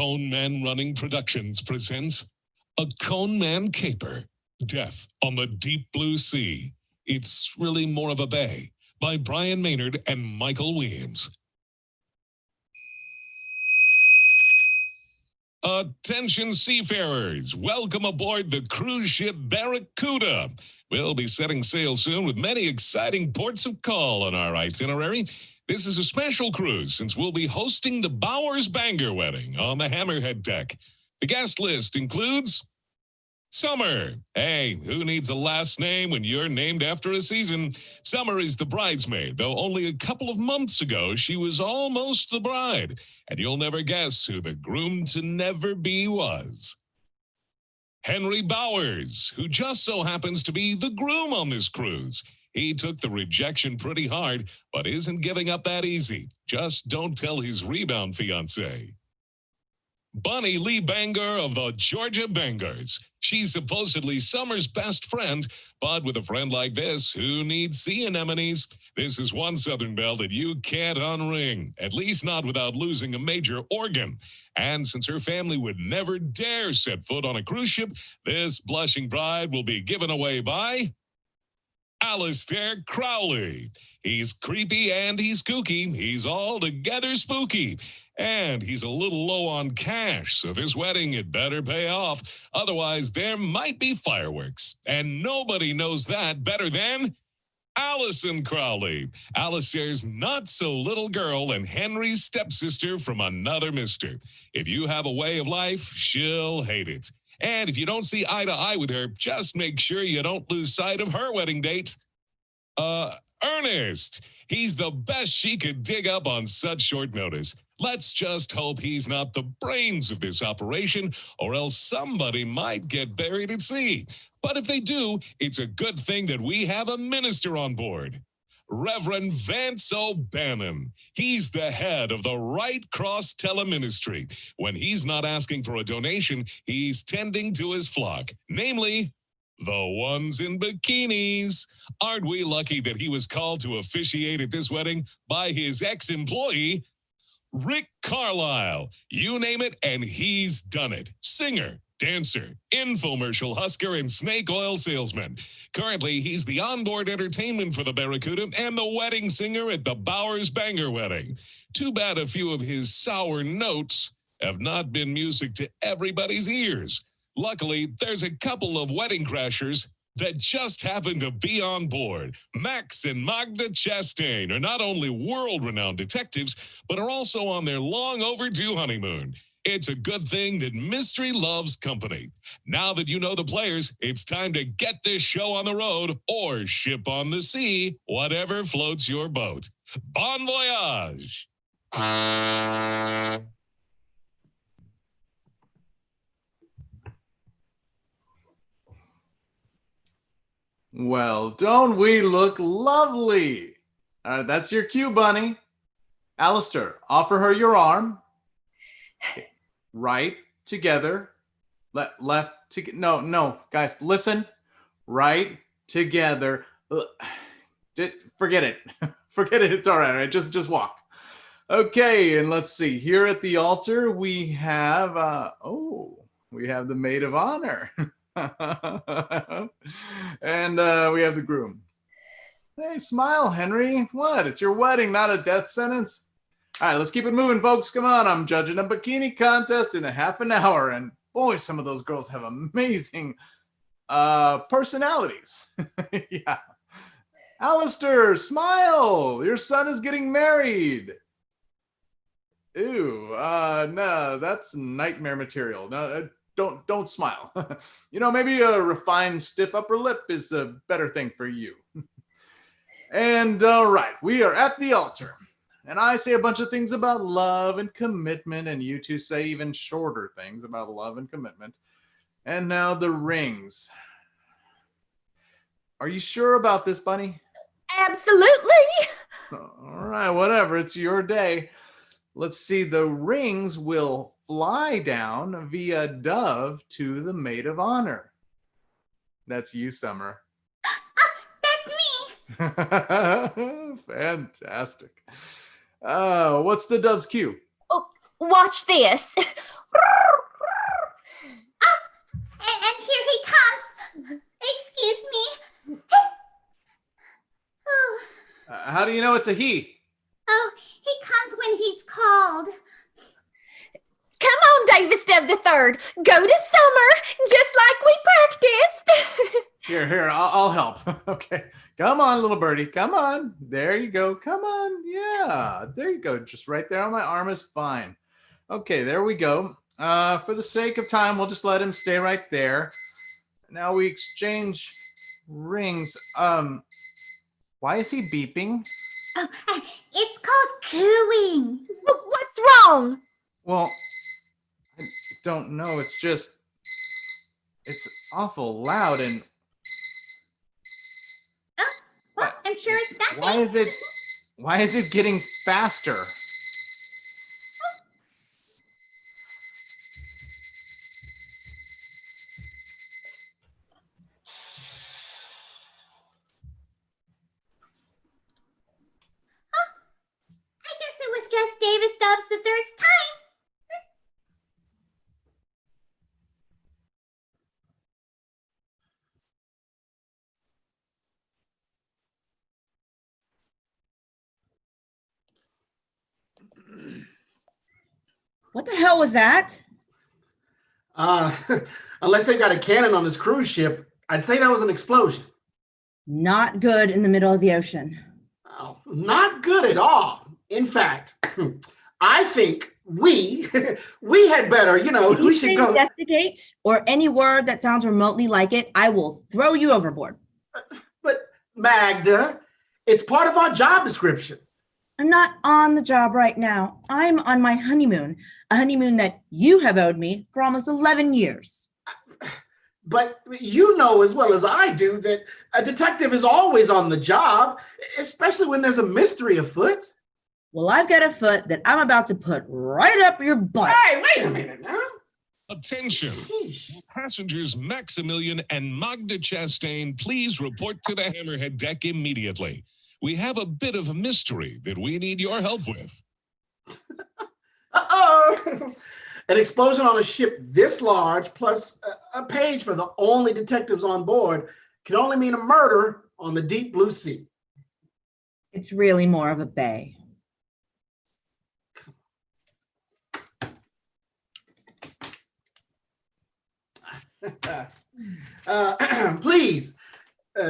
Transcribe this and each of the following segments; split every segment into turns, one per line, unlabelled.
Cone Man Running Productions presents A Cone Man Caper, Death on the Deep Blue Sea. It's really more of a bay, by Brian Maynard and Michael Williams. Attention seafarers, welcome aboard the cruise ship Barracuda. We'll be setting sail soon with many exciting ports of call on our itinerary. This is a special cruise since we'll be hosting the Bowers Banger wedding on the Hammerhead deck. The guest list includes Summer. Hey, who needs a last name when you're named after a season? Summer is the bridesmaid, though only a couple of months ago she was almost the bride. And you'll never guess who the groom-to-never-be was. Henry Bowers, who just so happens to be the groom on this cruise. He took the rejection pretty hard, but isn't giving up that easy. Just don't tell his rebound fiancé. Bonnie Lee Banger of the Georgia Bangers. She's supposedly Summer's best friend, but with a friend like this, who needs sea anemones? This is one Southern belle that you can't unring, at least not without losing a major organ. And since her family would never dare set foot on a cruise ship, this blushing bride will be given away by Alistair Crowley. He's creepy and he's kooky. He's altogether spooky. And he's a little low on cash, so this wedding had better pay off. Otherwise, there might be fireworks. And nobody knows that better than Allison Crowley, Alistair's not-so-little girl and Henry's stepsister from another mister. If you have a way of life, she'll hate it. And if you don't see eye to eye with her, just make sure you don't lose sight of her wedding date. Ernest. He's the best she could dig up on such short notice. Let's just hope he's not the brains of this operation, or else somebody might get buried at sea. But if they do, it's a good thing that we have a minister on board. Reverend Vance O'Bannon. He's the head of the Right Cross Teleministry. When he's not asking for a donation, he's tending to his flock, namely the ones in bikinis. Aren't we lucky that he was called to officiate at this wedding by his ex-employee, Rick Carlisle? You name it, and he's done it. Singer, dancer, infomercial husker, and snake oil salesman. Currently, he's the onboard entertainment for the Barracuda and the wedding singer at the Bowers Banger wedding. Too bad a few of his sour notes have not been music to everybody's ears. Luckily, there's a couple of wedding crashers that just happen to be on board. Max and Magda Chastain are not only world-renowned detectives, but are also on their long-overdue honeymoon. It's a good thing that mystery loves company. Now that you know the players, it's time to get this show on the road or ship on the sea, whatever floats your boat. Bon voyage!
Well, don't we look lovely? That's your cue, Bunny. Alistair, offer her your arm. Right together. Left to no, guys, listen. Right together. Forget it. Forget it. It's all right. Just walk. Okay, and let's see. Here at the altar, we have we have the maid of honor. And we have the groom. Hey, smile, Henry. What? It's your wedding, not a death sentence. All right, let's keep it moving, folks. Come on. I'm judging a bikini contest in a half an hour. And boy, some of those girls have amazing personalities. Yeah. Alistair, smile. Your son is getting married. Ew. No, that's nightmare material. No, don't smile. Maybe a refined stiff upper lip is a better thing for you. And all right, we are at the altar. And I say a bunch of things about love and commitment, and you two say even shorter things about love and commitment. And now the rings. Are you sure about this, Bunny?
Absolutely.
All right, whatever. It's your day. Let's see. The rings will fly down via dove to the maid of honor. That's you, Summer.
That's me.
Fantastic. What's the dove's cue?
Oh, Watch this.
And here he comes. Excuse me.
How do you know it's a he?
Oh, he comes when he's called.
Come on, Davis Dove the Third. Go to summer, just like we practiced.
Here, I'll help. Okay. Come on, little birdie. Come on. There you go. Come on. Yeah, there you go. Just right there on my arm is fine. Okay, there we go. For the sake of time, we'll just let him stay right there. Now we exchange rings. Why is he beeping?
Oh, it's called cooing.
What's wrong?
Well, I don't know. It's awful loud and
Well, I'm sure it's nothing.
why is it getting faster?
I guess it was just Davis Dobbs the Third's time.
What the hell was that?
Unless they've got a cannon on this cruise ship, I'd say that was an explosion.
Not good in the middle of the ocean.
Oh, not good at all. In fact, I think we had better,
If
we
you
should
say
go.
investigate or any word that sounds remotely like it, I will throw you overboard.
But Magda, it's part of our job description.
I'm not on the job right now. I'm on my honeymoon, a honeymoon that you have owed me for almost 11 years.
But you know as well as I do that a detective is always on the job, especially when there's a mystery afoot.
Well, I've got a foot that I'm about to put right up your butt.
Hey, wait a minute now.
Attention.
Sheesh.
Passengers Maximilian and Magda Chastain, please report to the Hammerhead deck immediately. We have a bit of a mystery that we need your help with.
Uh-oh. An explosion on a ship this large, plus a page for the only detectives on board, can only mean a murder on the deep blue sea.
It's really more of a bay.
Please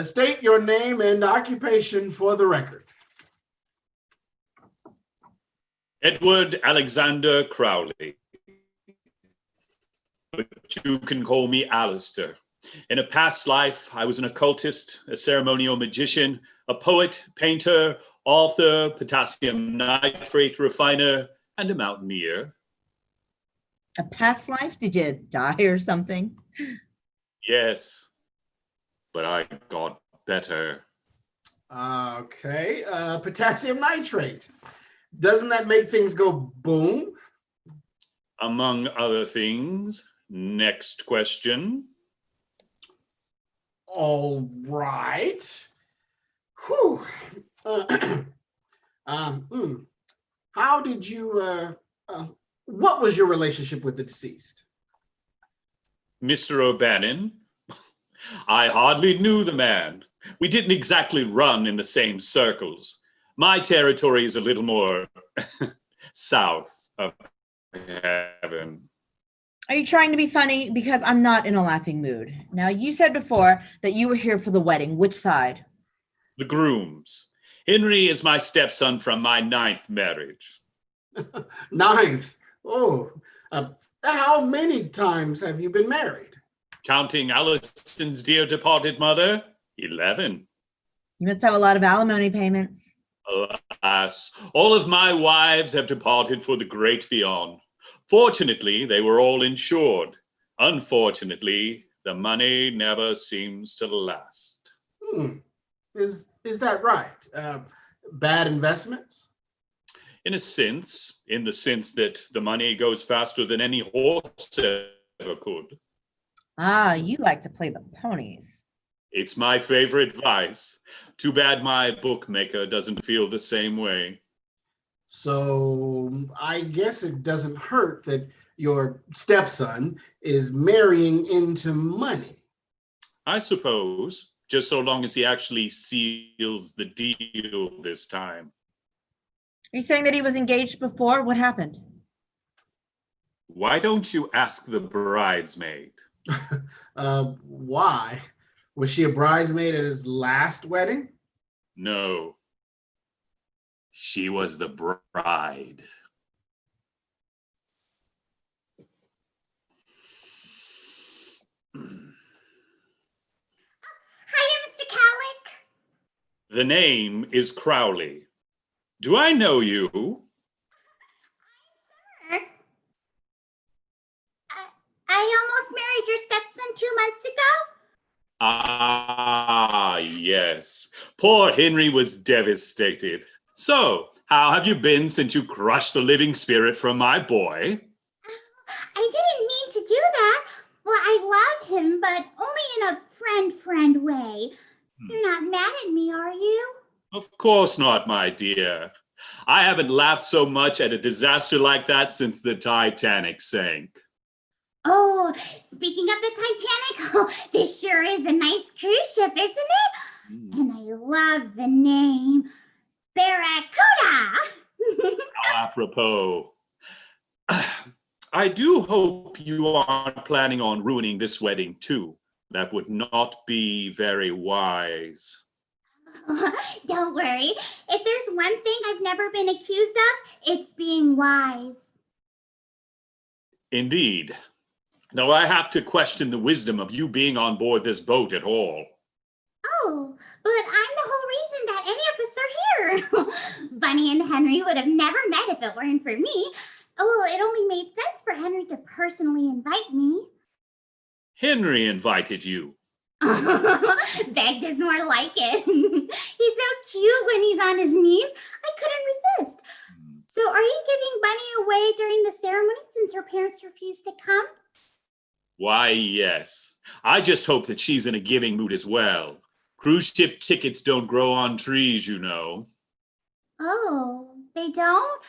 state your name and occupation for the record.
Edward Alexander Crowley. But you can call me Alistair. In a past life, I was an occultist, a ceremonial magician, a poet, painter, author, potassium nitrate refiner, and a mountaineer.
A past life? Did you die or something?
Yes, but I got better.
Okay, potassium nitrate. Doesn't that make things go boom?
Among other things. Next question.
All right. Whew. How did you, what was your relationship with the deceased?
Mr. O'Bannon. I hardly knew the man. We didn't exactly run in the same circles. My territory is a little more south of heaven.
Are you trying to be funny? Because I'm not in a laughing mood. Now, you said before that you were here for the wedding. Which side?
The grooms. Henry is my stepson from my 9th marriage.
9th. Oh, how many times have you been married?
Counting Allison's dear departed mother, 11.
You must have a lot of alimony payments.
Alas, all of my wives have departed for the great beyond. Fortunately, they were all insured. Unfortunately, the money never seems to last.
Is that right? Bad investments?
In a sense, in the sense that the money goes faster than any horse ever could.
Ah, you like to play the ponies.
It's my favorite vice. Too bad my bookmaker doesn't feel the same way.
So I guess it doesn't hurt that your stepson is marrying into money.
I suppose, just so long as he actually seals the deal this time.
Are you saying that he was engaged before? What happened?
Why don't you ask the bridesmaid?
Why? Was she a bridesmaid at his last wedding?
No. She was the bride.
Hiya, Mr. Calic.
The name is Crowley. Do I know you?
I almost married your stepson 2 months ago.
Ah, yes. Poor Henry was devastated. So, how have you been since you crushed the living spirit from my boy?
I didn't mean to do that. Well, I love him, but only in a friend way. You're not mad at me, are you?
Of course not, my dear. I haven't laughed so much at a disaster like that since the Titanic sank.
Oh, speaking of the Titanic, this sure is a nice cruise ship, isn't it? And I love the name Barracuda.
How apropos. I do hope you aren't planning on ruining this wedding too. That would not be very wise.
Don't worry. If there's one thing I've never been accused of, it's being wise.
Indeed. Now I have to question the wisdom of you being on board this boat at all.
Oh, but I'm the whole reason that any of us are here. Bunny and Henry would have never met if it weren't for me. Oh, it only made sense for Henry to personally invite me.
Henry invited you.
Begged is more like it. He's so cute when he's on his knees. I couldn't resist. So are you giving Bunny away during the ceremony since her parents refused to come?
Why, yes. I just hope that she's in a giving mood as well. Cruise ship tickets don't grow on trees, you know.
Oh, they don't?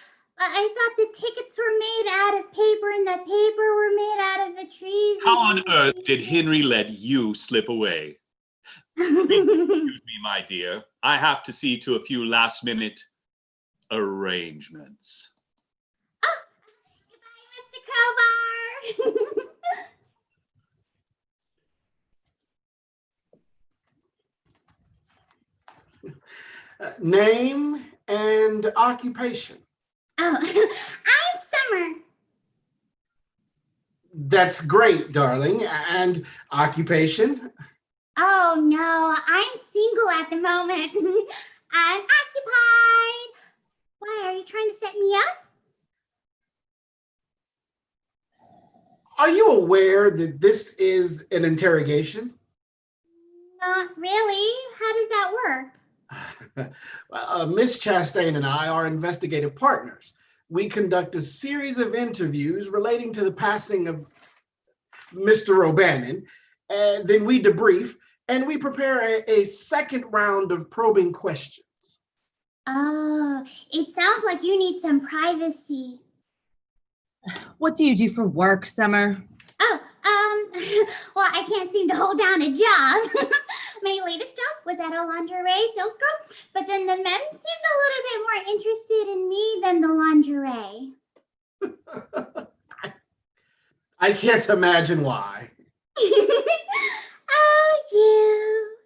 I thought the tickets were made out of paper and the paper were made out of the trees.
How on earth did Henry let you slip away? Excuse me, my dear. I have to see to a few last-minute arrangements.
Oh, goodbye, Mr. Crowbar.
Name and occupation.
Oh, I'm Summer.
That's great, darling. And occupation?
Oh, no, I'm single at the moment. Unoccupied. Why, are you trying to set me up?
Are you aware that this is an interrogation?
Not really. How does that work?
Miss Chastain and I are investigative partners. We conduct a series of interviews relating to the passing of Mr. O'Bannon, and then we debrief and we prepare a second round of probing questions.
Oh, it sounds like you need some privacy.
What do you do for work, Summer?
Oh, well, I can't seem to hold down a job. My latest job was at a lingerie sales girl, but then the men seemed a little bit more interested in me than the lingerie.
I can't imagine why.
Oh, you.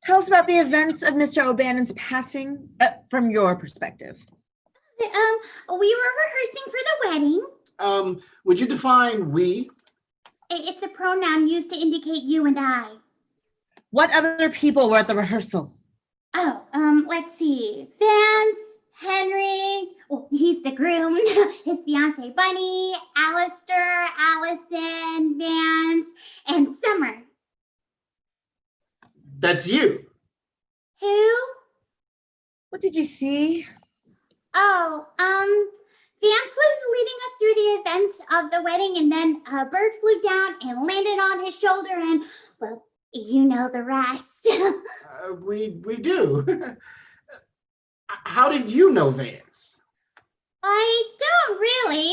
Tell us about the events of Mr. O'Bannon's passing from your perspective.
We were rehearsing for the wedding.
Would you define we?
It's a pronoun used to indicate you and I.
What other people were at the rehearsal?
Oh, let's see. Vance, Henry, well, he's the groom, his fiance Bunny, Alistair, Allison, Vance, and Summer.
That's you.
Who?
What did you see?
Oh, Vance was leading us through the events of the wedding, and then a bird flew down and landed on his shoulder, and, well, you know the rest.
We do. How did you know Vance?
I don't really.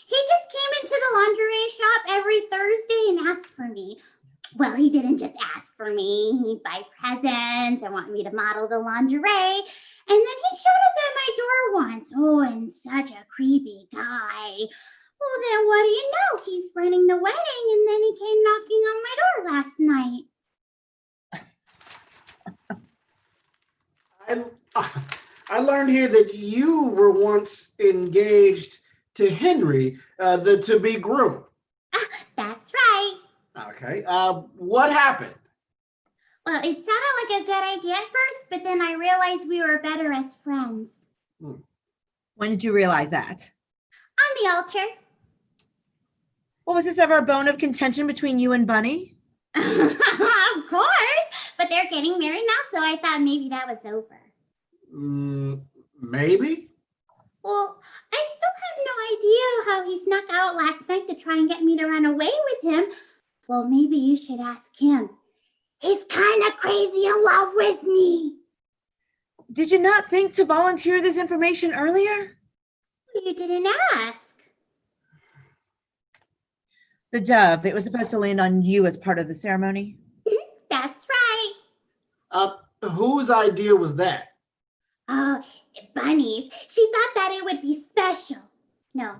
He just came into the lingerie shop every Thursday and asked for me. Well, he didn't just ask for me. He'd buy presents and want me to model the lingerie. And then he showed up at my door once. Oh, and such a creepy guy. Well, then what do you know? He's running the wedding, and then he came knocking on my door last night.
I learned here that you were once engaged to Henry, the to-be groom.
That's right.
Okay. What happened?
Well, it sounded like a good idea at first, but then I realized we were better as friends.
When did you realize that?
On the altar.
Well, was this ever a bone of contention between you and Bunny?
Of course. But they're getting married now, so I thought maybe that was over.
Maybe.
Well, I still have no idea how he snuck out last night to try and get me to run away with him. Well, maybe you should ask him. He's kind of crazy in love with me.
Did you not think to volunteer this information earlier?
You didn't ask.
The dove, it was supposed to land on you as part of the ceremony.
That's right.
Whose idea was that?
Oh, Bunny's. She thought that it would be special. No,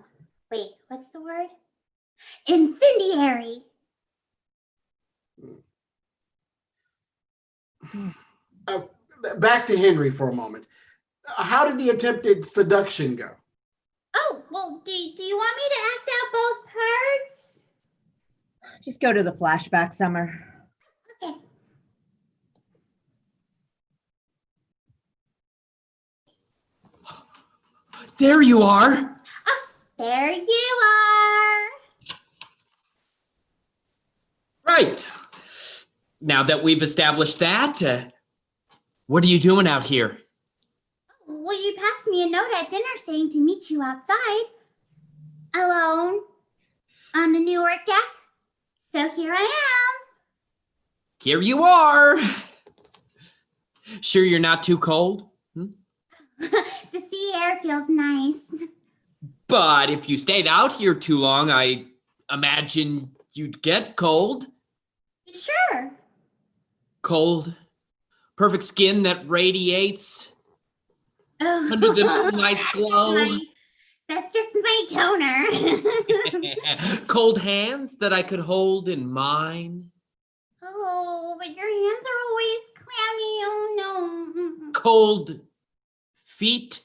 wait, what's the word? Incendiary.
Back to Henry for a moment. How did the attempted seduction go?
Oh, well, do you want me to act out both parts?
Just go to the flashback, Summer.
Okay.
There you are.
Oh, there you are.
Right. Now that we've established that, what are you doing out here?
Well, you passed me a note at dinner saying to meet you outside. Alone. On the New York deck. So here I
Here you are. Sure you're not too cold?
am. The sea air feels nice.
But if you stayed out here too long, I imagine you'd get cold.
Sure.
Cold. Perfect skin that radiates
Oh.
under the moonlight's glow.
That's just my toner.
Cold hands that I could hold in mine.
Oh, but your hands are always clammy. Oh, no.
Cold feet.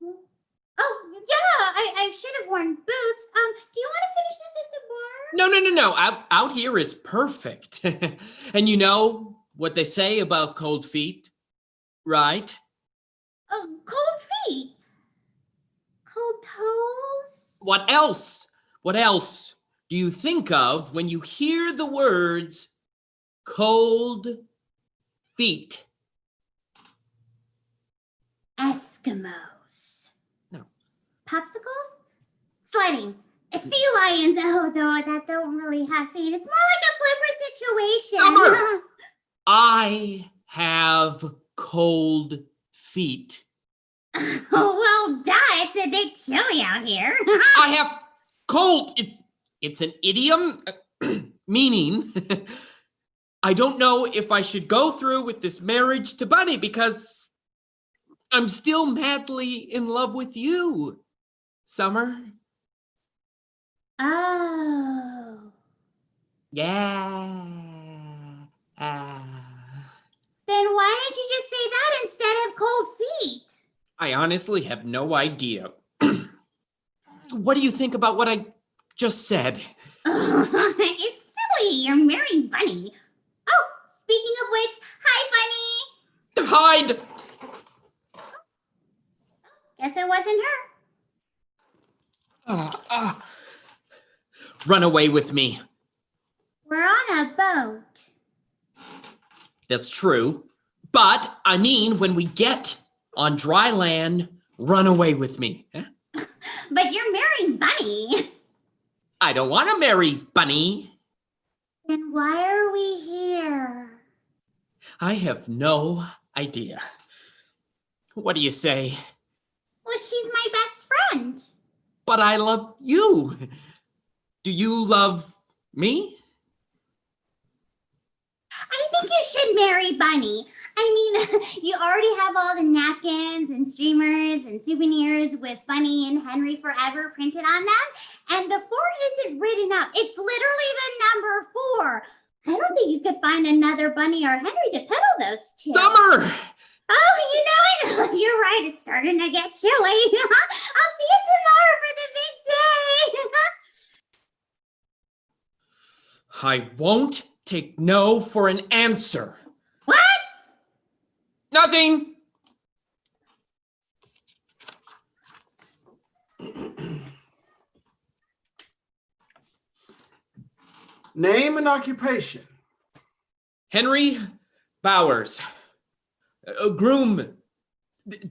Oh, yeah, I should have worn boots. Do you want to finish this at the bar?
No. Out here is perfect. And you know what they say about cold feet, right?
Cold feet. Cold toes.
What else? What else do you think of when you hear the words cold feet?
Eskimos.
No.
Popsicles? Sledding. Sea lions. Oh, though that don't really have feet. It's more like a flipper situation.
Summer! I have cold feet.
Oh, well, duh. It's a bit chilly out here.
I have cold. It's an idiom meaning I don't know if I should go through with this marriage to Bunny because I'm still madly in love with you, Summer.
Oh.
Yeah.
Then why didn't you just say that instead of cold feet?
I honestly have no idea. What do you think about what I just said?
It's silly. You're marrying Bunny. Oh, speaking of which, hi, Bunny.
Hide!
Guess it wasn't her.
Run away with me.
We're on a boat.
That's true. But I mean, when we get on dry land, run away with me. Huh?
But you're marrying Bunny.
I don't want to marry Bunny.
Then why are we here?
I have no idea. What do you say?
Well, she's my best friend.
But I love you. Do you love me?
I think you should marry Bunny. I mean, you already have all the napkins and streamers and souvenirs with Bunny and Henry Forever printed on them. And the 4 isn't written up. It's literally the number 4. I don't think you could find another Bunny or Henry to peddle those to.
Summer!
Oh, you know it. You're right. It's starting to get chilly. I'll see you tomorrow for the big day.
I won't take no for an answer.
What?
Nothing.
Name and occupation.
Henry Bowers. A groom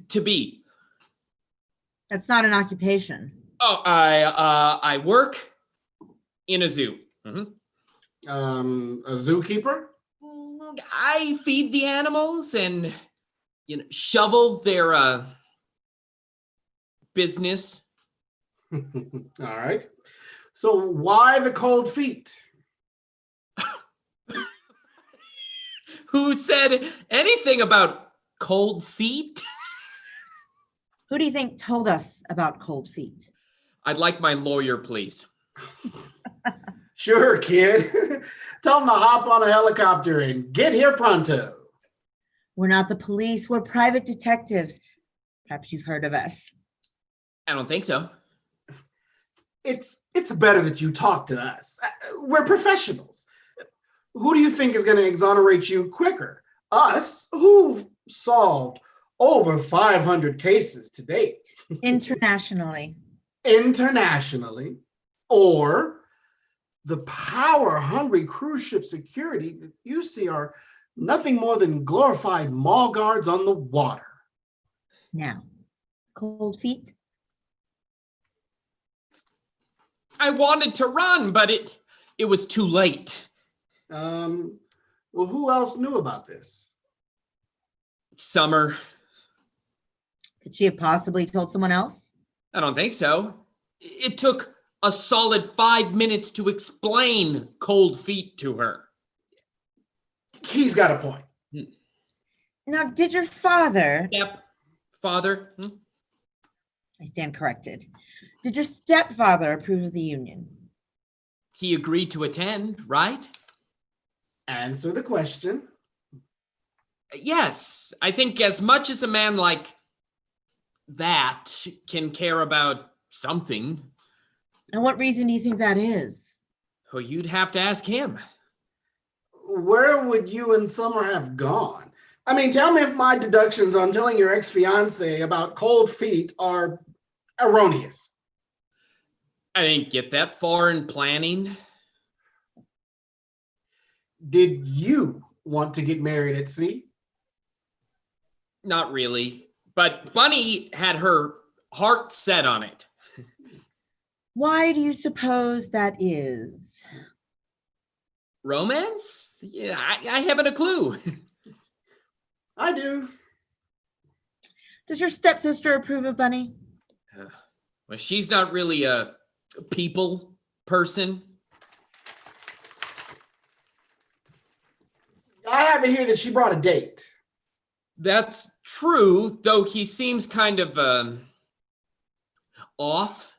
to be.
That's not an occupation.
Oh, I work in a zoo. Mhm.
A zookeeper?
I feed the animals and shovel their business.
All right. So why the cold feet?
Who said anything about cold feet?
Who do you think told us about cold feet?
I'd like my lawyer, please.
Sure, kid. Tell him to hop on a helicopter and get here pronto.
We're not the police, we're private detectives. Perhaps you've heard of us.
I don't think so.
It's better that you talk to us. We're professionals. Who do you think is going to exonerate you quicker? Us, who've solved over 500 cases to date.
Internationally.
Internationally. Or the power-hungry cruise ship security that you see are nothing more than glorified mall guards on the water.
Now, cold feet?
I wanted to run, but it was too late.
Well, who else knew about this?
Summer.
Could she have possibly told someone else?
I don't think so. It took a solid 5 minutes to explain cold feet to her.
He's got a point.
Now, did your father...
Yep. Father?
I stand corrected. Did your stepfather approve of the union?
He agreed to attend, right?
Answer the question.
Yes. I think as much as a man like that can care about something.
And what reason do you think that is?
Well, you'd have to ask him.
Where would you and Summer have gone? I mean, tell me if my deductions on telling your ex-fiance about cold feet are erroneous.
I didn't get that far in planning.
Did you want to get married at sea?
Not really. But Bunny had her heart set on it.
Why do you suppose that is?
Romance? Yeah, I haven't a clue.
I do.
Does your stepsister approve of Bunny?
Well, she's not really a people person.
I have it here that she brought a date.
That's true, though he seems kind of off.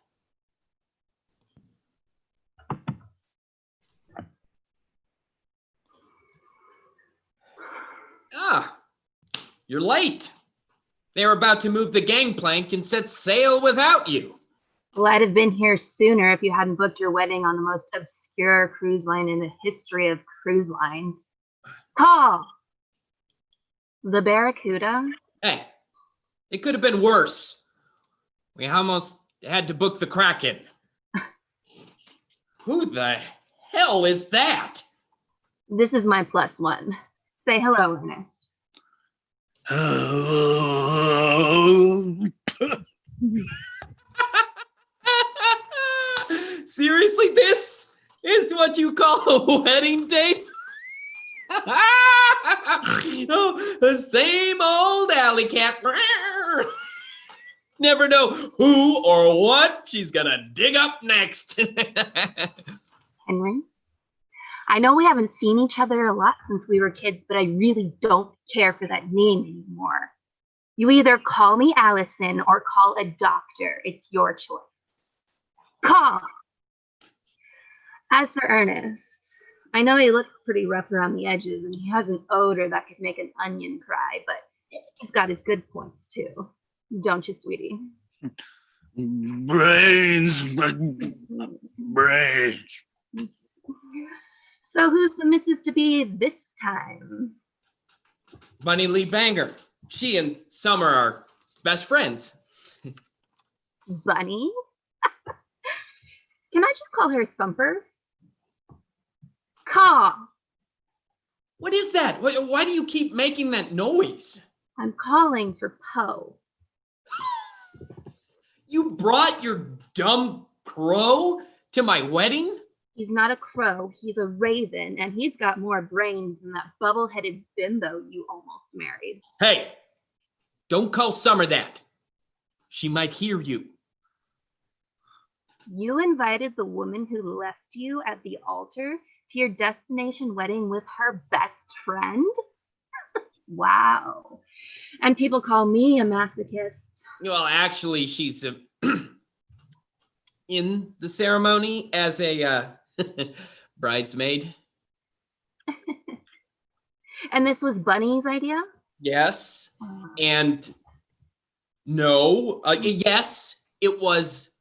Ah, you're late. They were about to move the gangplank and set sail without you.
Well, I'd have been here sooner if you hadn't booked your wedding on the most obscure cruise line in the history of cruise lines. Call the Barracuda.
Hey, it could have been worse. We almost had to book the Kraken. Who the hell is that?
This is my +1. Say hello, Ernest.
Seriously, this is what you call a wedding date? Oh, the same old alley cat. Never know who or what she's gonna dig up next.
Henry, I know we haven't seen each other a lot since we were kids, but I really don't care for that name anymore. You either call me Allison or call a doctor. It's your choice. Call! As for Ernest, I know he looks pretty rough around the edges and he has an odor that could make an onion cry, but he's got his good points too. Don't you, sweetie?
Brains. Brains.
So who's the missus to be this time?
Bunny Lee Banger. She and Summer are best friends.
Bunny? Can I just call her Thumper? Caw.
What is that? Why do you keep making that noise?
I'm calling for Poe.
You brought your dumb crow to my wedding?
He's not a crow, he's a raven, and he's got more brains than that bubble-headed bimbo you almost married.
Hey, don't call Summer that. She might hear you.
You invited the woman who left you at the altar to your destination wedding with her best friend? Wow. And people call me a masochist.
Well, actually, she's in the ceremony as a bridesmaid.
And this was Bunny's idea?
Yes. And no. Yes, it was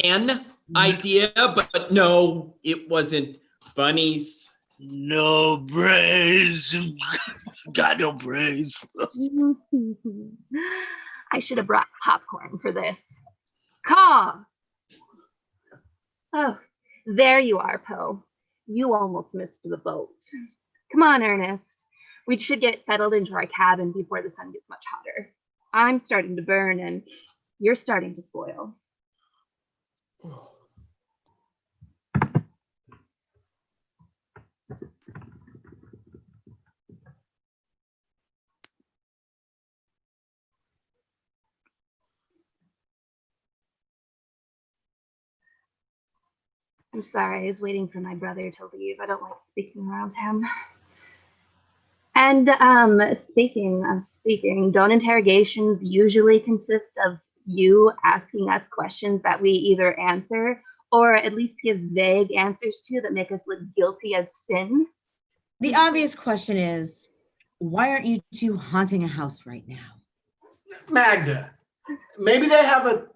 an idea, but no, it wasn't Bunny's.
No brains. Got no brains.
I should have brought popcorn for this. Caw! Oh, there you are, Poe. You almost missed the boat. Come on, Ernest. We should get settled into our cabin before the sun gets much hotter. I'm starting to burn and you're starting to spoil. I'm sorry, I was waiting for my brother to leave. I don't like speaking around him. And speaking, don't interrogations usually consist of you asking us questions that we either answer or at least give vague answers to that make us look guilty of sin?
The obvious question is, why aren't you two haunting a house right now?
Magda, maybe they have a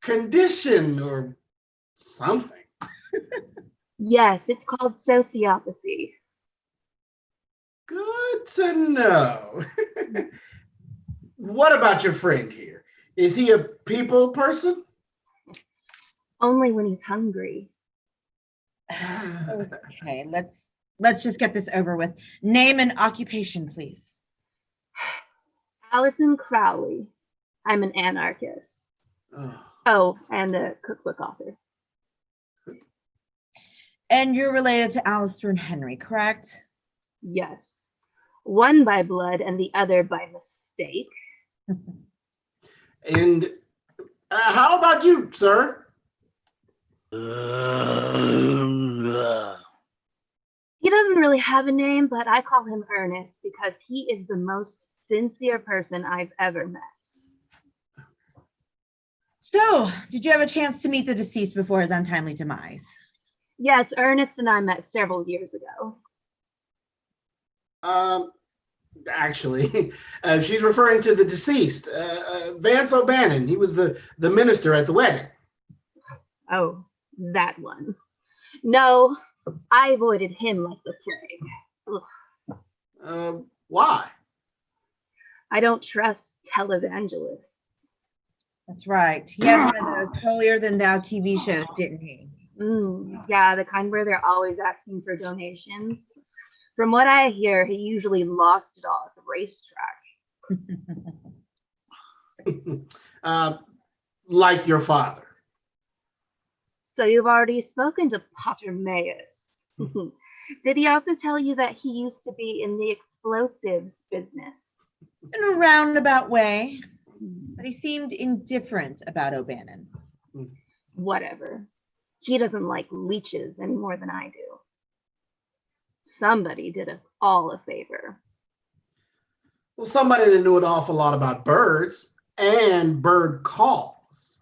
condition or something.
Yes, it's called sociopathy.
Good to know. What about your friend here? Is he a people person?
Only when he's hungry.
Okay, let's just get this over with. Name and occupation, please.
Allison Crowley. I'm an anarchist. Oh, and a cookbook author.
And you're related to Alistair and Henry, correct?
Yes. One by blood and the other by mistake.
And how about you, sir?
He doesn't really have a name, but I call him Ernest because he is the most sincere person I've ever met.
So, did you have a chance to meet the deceased before his untimely demise?
Yes, Ernest and I met several years ago.
Actually, she's referring to the deceased, Vance O'Bannon. He was the minister at the wedding.
Oh, that one. No, I avoided him like the plague.
Why?
I don't trust televangelists.
That's right. He had one of those holier-than-thou TV shows, didn't he?
Yeah, the kind where they're always asking for donations. From what I hear, he usually lost it all at the racetrack.
Like your father.
So you've already spoken to Potter Mayus. Did he also tell you that he used to be in the explosives business?
In a roundabout way. But he seemed indifferent about O'Bannon.
Whatever. He doesn't like leeches any more than I do. Somebody did us all a favor.
Well, somebody that knew an awful lot about birds and bird calls.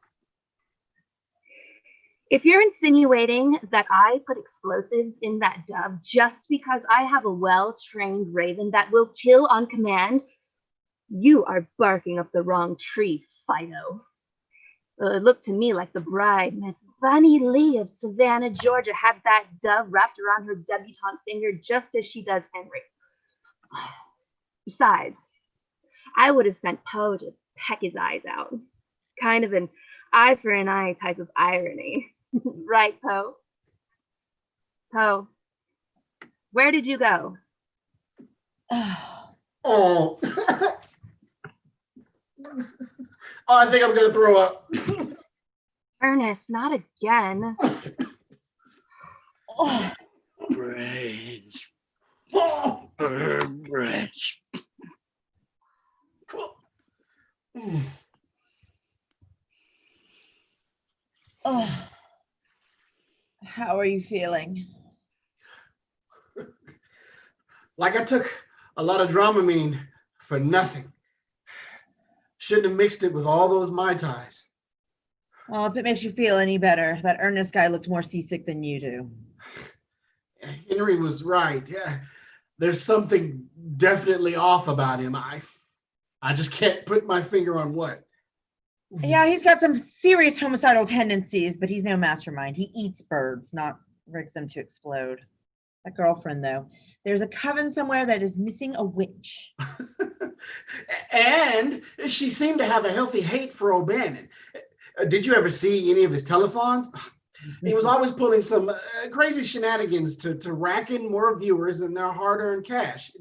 If you're insinuating that I put explosives in that dove just because I have a well-trained raven that will kill on command, you are barking up the wrong tree, Fido. It looked to me like the bride, Miss Bunny Lee of Savannah, Georgia, had that dove wrapped around her debutante finger just as she does Henry. Besides, I would have sent Poe to peck his eyes out. Kind of an eye for an eye type of irony. Right, Poe? Poe, where did you go?
Oh. Oh, I think I'm going to throw up.
Ernest, not again.
Oh,
Brains.
Oh.
Brains.
oh. How are you feeling?
Like I took a lot of Dramamine for nothing. Shouldn't have mixed it with all those Mai Tais.
Well, if it makes you feel any better, that Ernest guy looks more seasick than you do.
Henry was right. Yeah, there's something definitely off about him. I just can't put my finger on what.
Yeah, he's got some serious homicidal tendencies, but he's no mastermind. He eats birds, not rigs them to explode. That girlfriend, though, there's a coven somewhere that is missing a witch.
And she seemed to have a healthy hate for O'Bannon. Did you ever see any of his telethons? He was always pulling some crazy shenanigans to rack in more viewers than their hard-earned cash.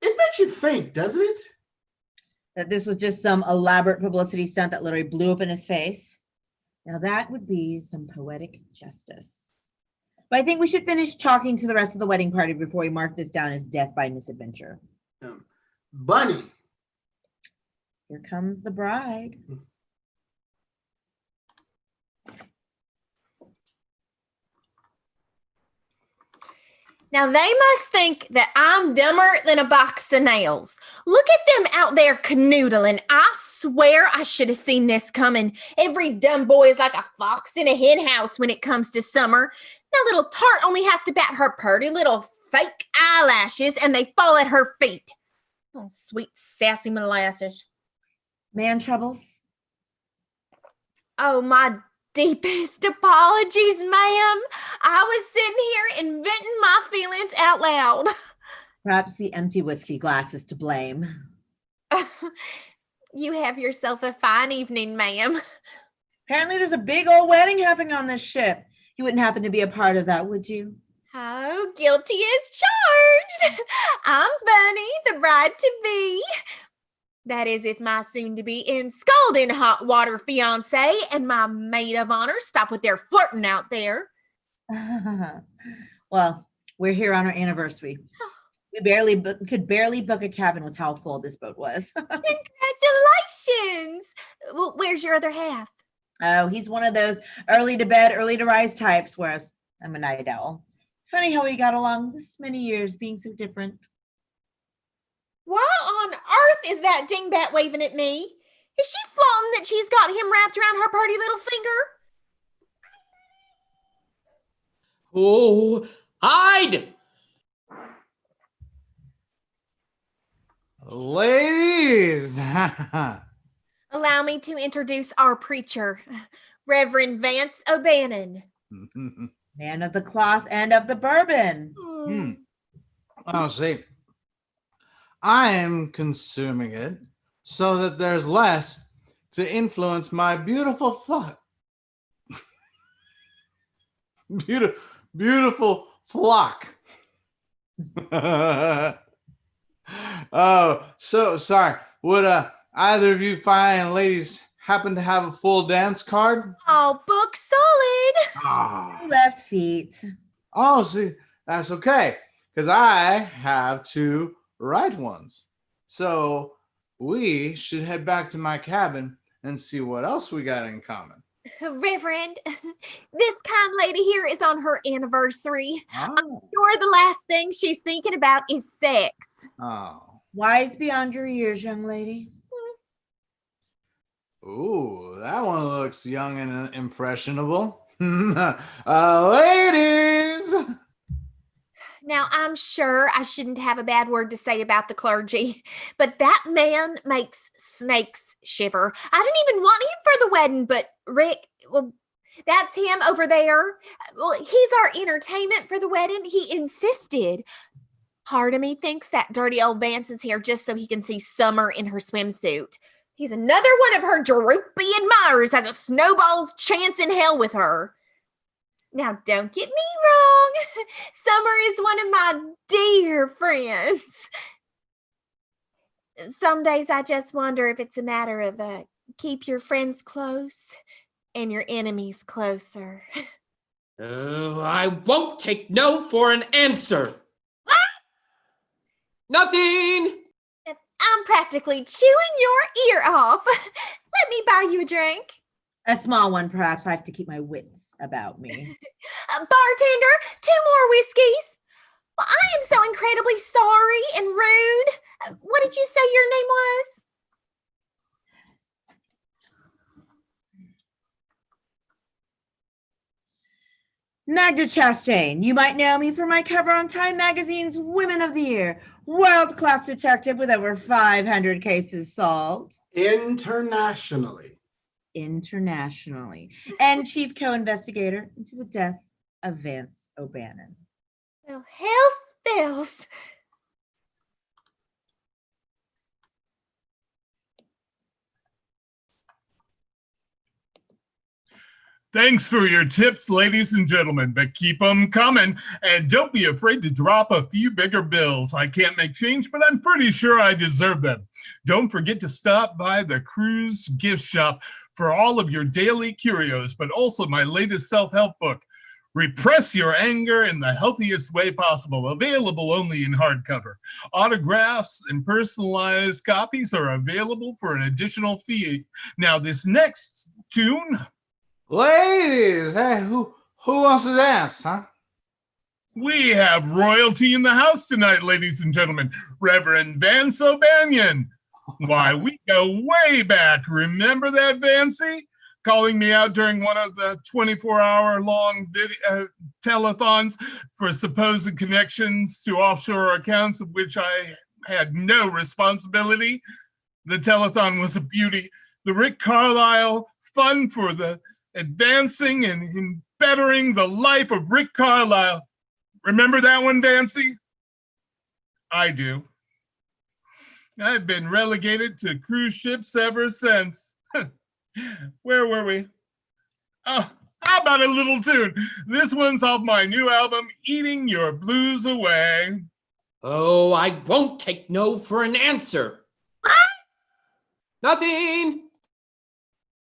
It makes you think, doesn't it?
That this was just some elaborate publicity stunt that literally blew up in his face. Now that would be some poetic justice. But I think we should finish talking to the rest of the wedding party before we mark this down as death by misadventure.
Bunny.
Here comes the bride.
Now they must think that I'm dumber than a box of nails. Look at them out there canoodling. I swear I should have seen this coming. Every dumb boy is like a fox in a hen house when it comes to summer. Now little tart only has to bat her purty little fake eyelashes and they fall at her feet. Oh, sweet sassy molasses.
Man troubles?
Oh, my deepest apologies, ma'am. I was sitting here and venting my feelings out loud.
Perhaps the empty whiskey glass is to blame.
You have yourself a fine evening, ma'am.
Apparently there's a big old wedding happening on this ship. You wouldn't happen to be a part of that, would you?
Oh, guilty as charged. I'm Bunny, the bride-to-be. That is if my soon-to-be in scalding hot water fiance and my maid of honor stop with their flirting out there.
Well, we're here on our anniversary. We could barely book a cabin with how full this boat was.
Congratulations. Well, where's your other half?
Oh, he's one of those early to bed, early to rise types, whereas I'm a night owl. Funny how we got along this many years being so different.
Why on earth is that dingbat waving at me? Is she flaunting that she's got him wrapped around her pretty little finger?
Oh, hide!
Ladies.
Allow me to introduce our preacher, Reverend Vance O'Bannon.
Man of the cloth and of the bourbon.
Oh, see, I am consuming it so that there's less to influence my beautiful thought. Beautiful flock. Oh, so sorry. Would either of you fine ladies happen to have a full dance card?
Oh, book solid.
Ah.
Left feet.
Oh, see, that's okay, because I have two right ones. So we should head back to my cabin and see what else we got in common.
Reverend, this kind lady here is on her anniversary. I'm
Oh.
sure the last thing she's thinking about is sex.
Oh.
Wise beyond your years, young lady.
Ooh, that one looks young and impressionable. Ladies!
Now, I'm sure I shouldn't have a bad word to say about the clergy, but that man makes snakes shiver. I didn't even want him for the wedding, but Rick, well, that's him over there. Well, he's our entertainment for the wedding. He insisted. Part of me thinks that dirty old Vance is here just so he can see Summer in her swimsuit. He's another one of her droopy admirers, has a snowball's chance in hell with her. Now, don't get me wrong. Summer is one of my dear friends. Some days I just wonder if it's a matter of keep your friends close and your enemies closer.
Oh, I won't take no for an answer. Nothing.
I'm practically chewing your ear off. Let me buy you a drink.
A small one, perhaps. I have to keep my wits about me.
Bartender, 2 more whiskeys. Well, I am so incredibly sorry and rude. What did you say your name was?
Magda Chastain. You might know me for my cover on Time Magazine's Women of the Year. World-class detective with over 500 cases solved.
Internationally.
And chief co-investigator into the death of Vance O'Bannon.
Well, hell's bells.
Thanks for your tips, ladies and gentlemen, but keep them coming. And don't be afraid to drop a few bigger bills. I can't make change, but I'm pretty sure I deserve them. Don't forget to stop by the Cruise gift shop for all of your daily curios, but also my latest self-help book, Repress Your Anger in the Healthiest Way Possible, available only in hardcover. Autographs and personalized copies are available for an additional fee. Now, this next tune...
Ladies, hey, who wants to dance, huh?
We have royalty in the house tonight, ladies and gentlemen. Reverend Vance O'Bannon. Why, we go way back. Remember that, Vancey? Calling me out during one of the 24-hour-long telethons for supposed connections to offshore accounts of which I had no responsibility. The telethon was a beauty. The Rick Carlisle Fund for the Advancing and Bettering the Life of Rick Carlisle. Remember that one, Vancey? I do. I've been relegated to cruise ships ever since. Where were we? Oh, how about a little tune? This one's off my new album, Eating Your Blues Away.
Oh, I won't take no for an answer. Nothing.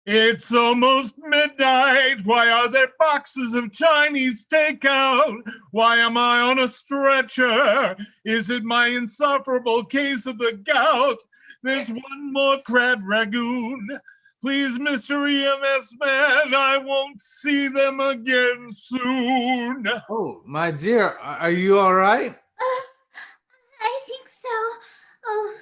It's almost midnight. Why are there boxes of Chinese takeout? Why am I on a stretcher? Is it my insufferable case of the gout? There's one more crab ragoon. Please, Mr. EMS man, I won't see them again soon.
Oh, my dear, are you all right?
I think so. Oh,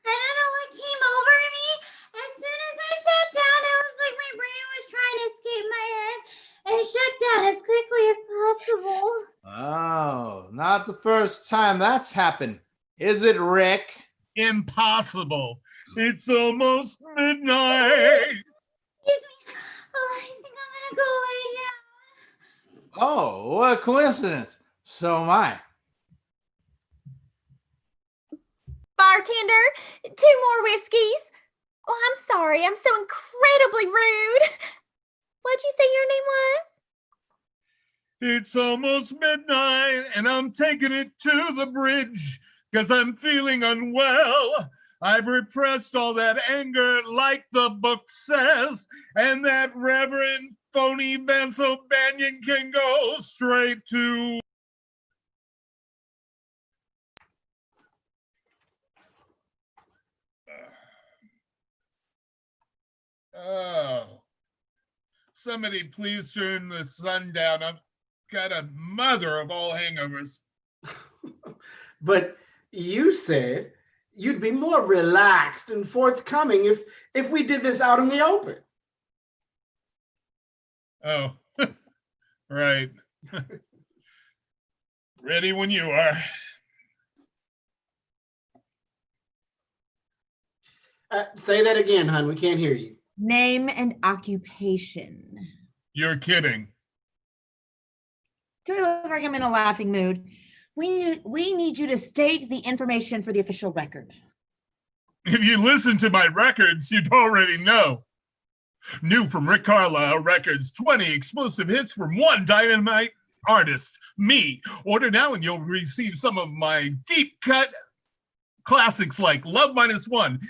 I don't know what came over me. As soon as I sat down, it was like my brain was trying to escape my head and shut down as quickly as possible.
Oh, not the first time that's happened. Is it, Rick?
Impossible. It's almost midnight.
Excuse me. Oh, I think I'm gonna go lay down.
Oh, what a coincidence. So am I.
Bartender, 2 more whiskeys. Oh, I'm sorry. I'm so incredibly rude. What'd you say your name was?
It's almost midnight and I'm taking it to the bridge because I'm feeling unwell. I've repressed all that anger like the book says, and that Reverend phony Vance O'Bannon can go straight to... Oh. Somebody please turn the sun down. I've got a mother of all hangovers.
But you said you'd be more relaxed and forthcoming if we did this out in the open.
Oh, right. Ready when you are.
Say that again, hon. We can't hear you.
Name and occupation.
You're kidding.
Do I look like I'm in a laughing mood? We need you to state the information for the official record.
If you listen to my records, you'd already know. New from Rick Carlisle Records, 20 explosive hits from one dynamite artist, me. Order now and you'll receive some of my deep cut classics like Love Minus One,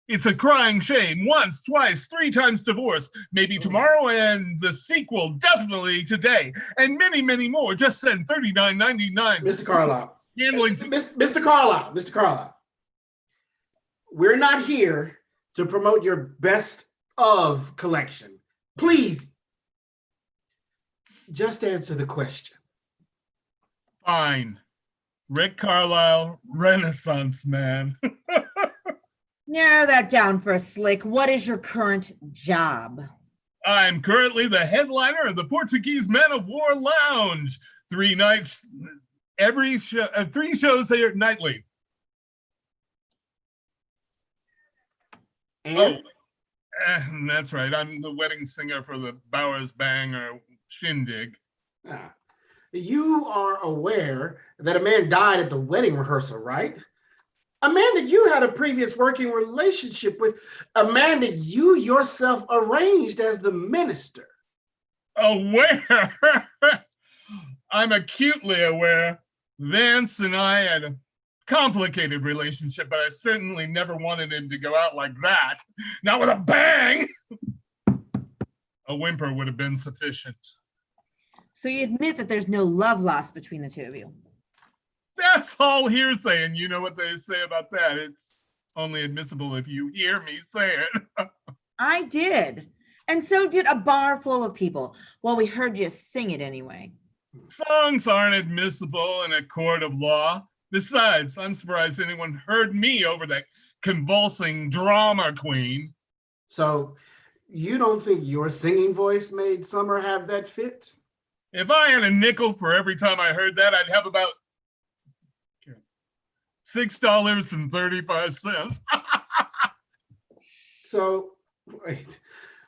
It's a Crying Shame, Once, Twice, 3 Times Divorce, maybe tomorrow, and the sequel definitely today, and many, many more. Just send $39.99.
Mr. Carlisle.
Handling
Mr. Carlisle. We're not here to promote your best of collection. Please, just answer the question.
Fine. Rick Carlisle, Renaissance man.
Narrow that down for a slick. What is your current job?
I'm currently the headliner of the Portuguese Man of War Lounge. 3 nights, every show, 3 shows there nightly.
And
That's right. I'm the wedding singer for the Bowers Bang or Shindig.
You are aware that a man died at the wedding rehearsal, right? A man that you had a previous working relationship with, a man that you yourself arranged as the minister.
Aware? I'm acutely aware. Vance and I had a complicated relationship, but I certainly never wanted him to go out like that. Not with a bang! A whimper would have been sufficient.
So you admit that there's no love lost between the two of you?
That's all hearsay, and you know what they say about that. It's only admissible if you hear me say it.
I did. And so did a bar full of people. Well, we heard you sing it anyway.
Songs aren't admissible in a court of law. Besides, I'm surprised anyone heard me over that convulsing drama queen.
So you don't think your singing voice made Summer have that fit?
If I had a nickel for every time I heard that, I'd have about $6.35.
So, wait,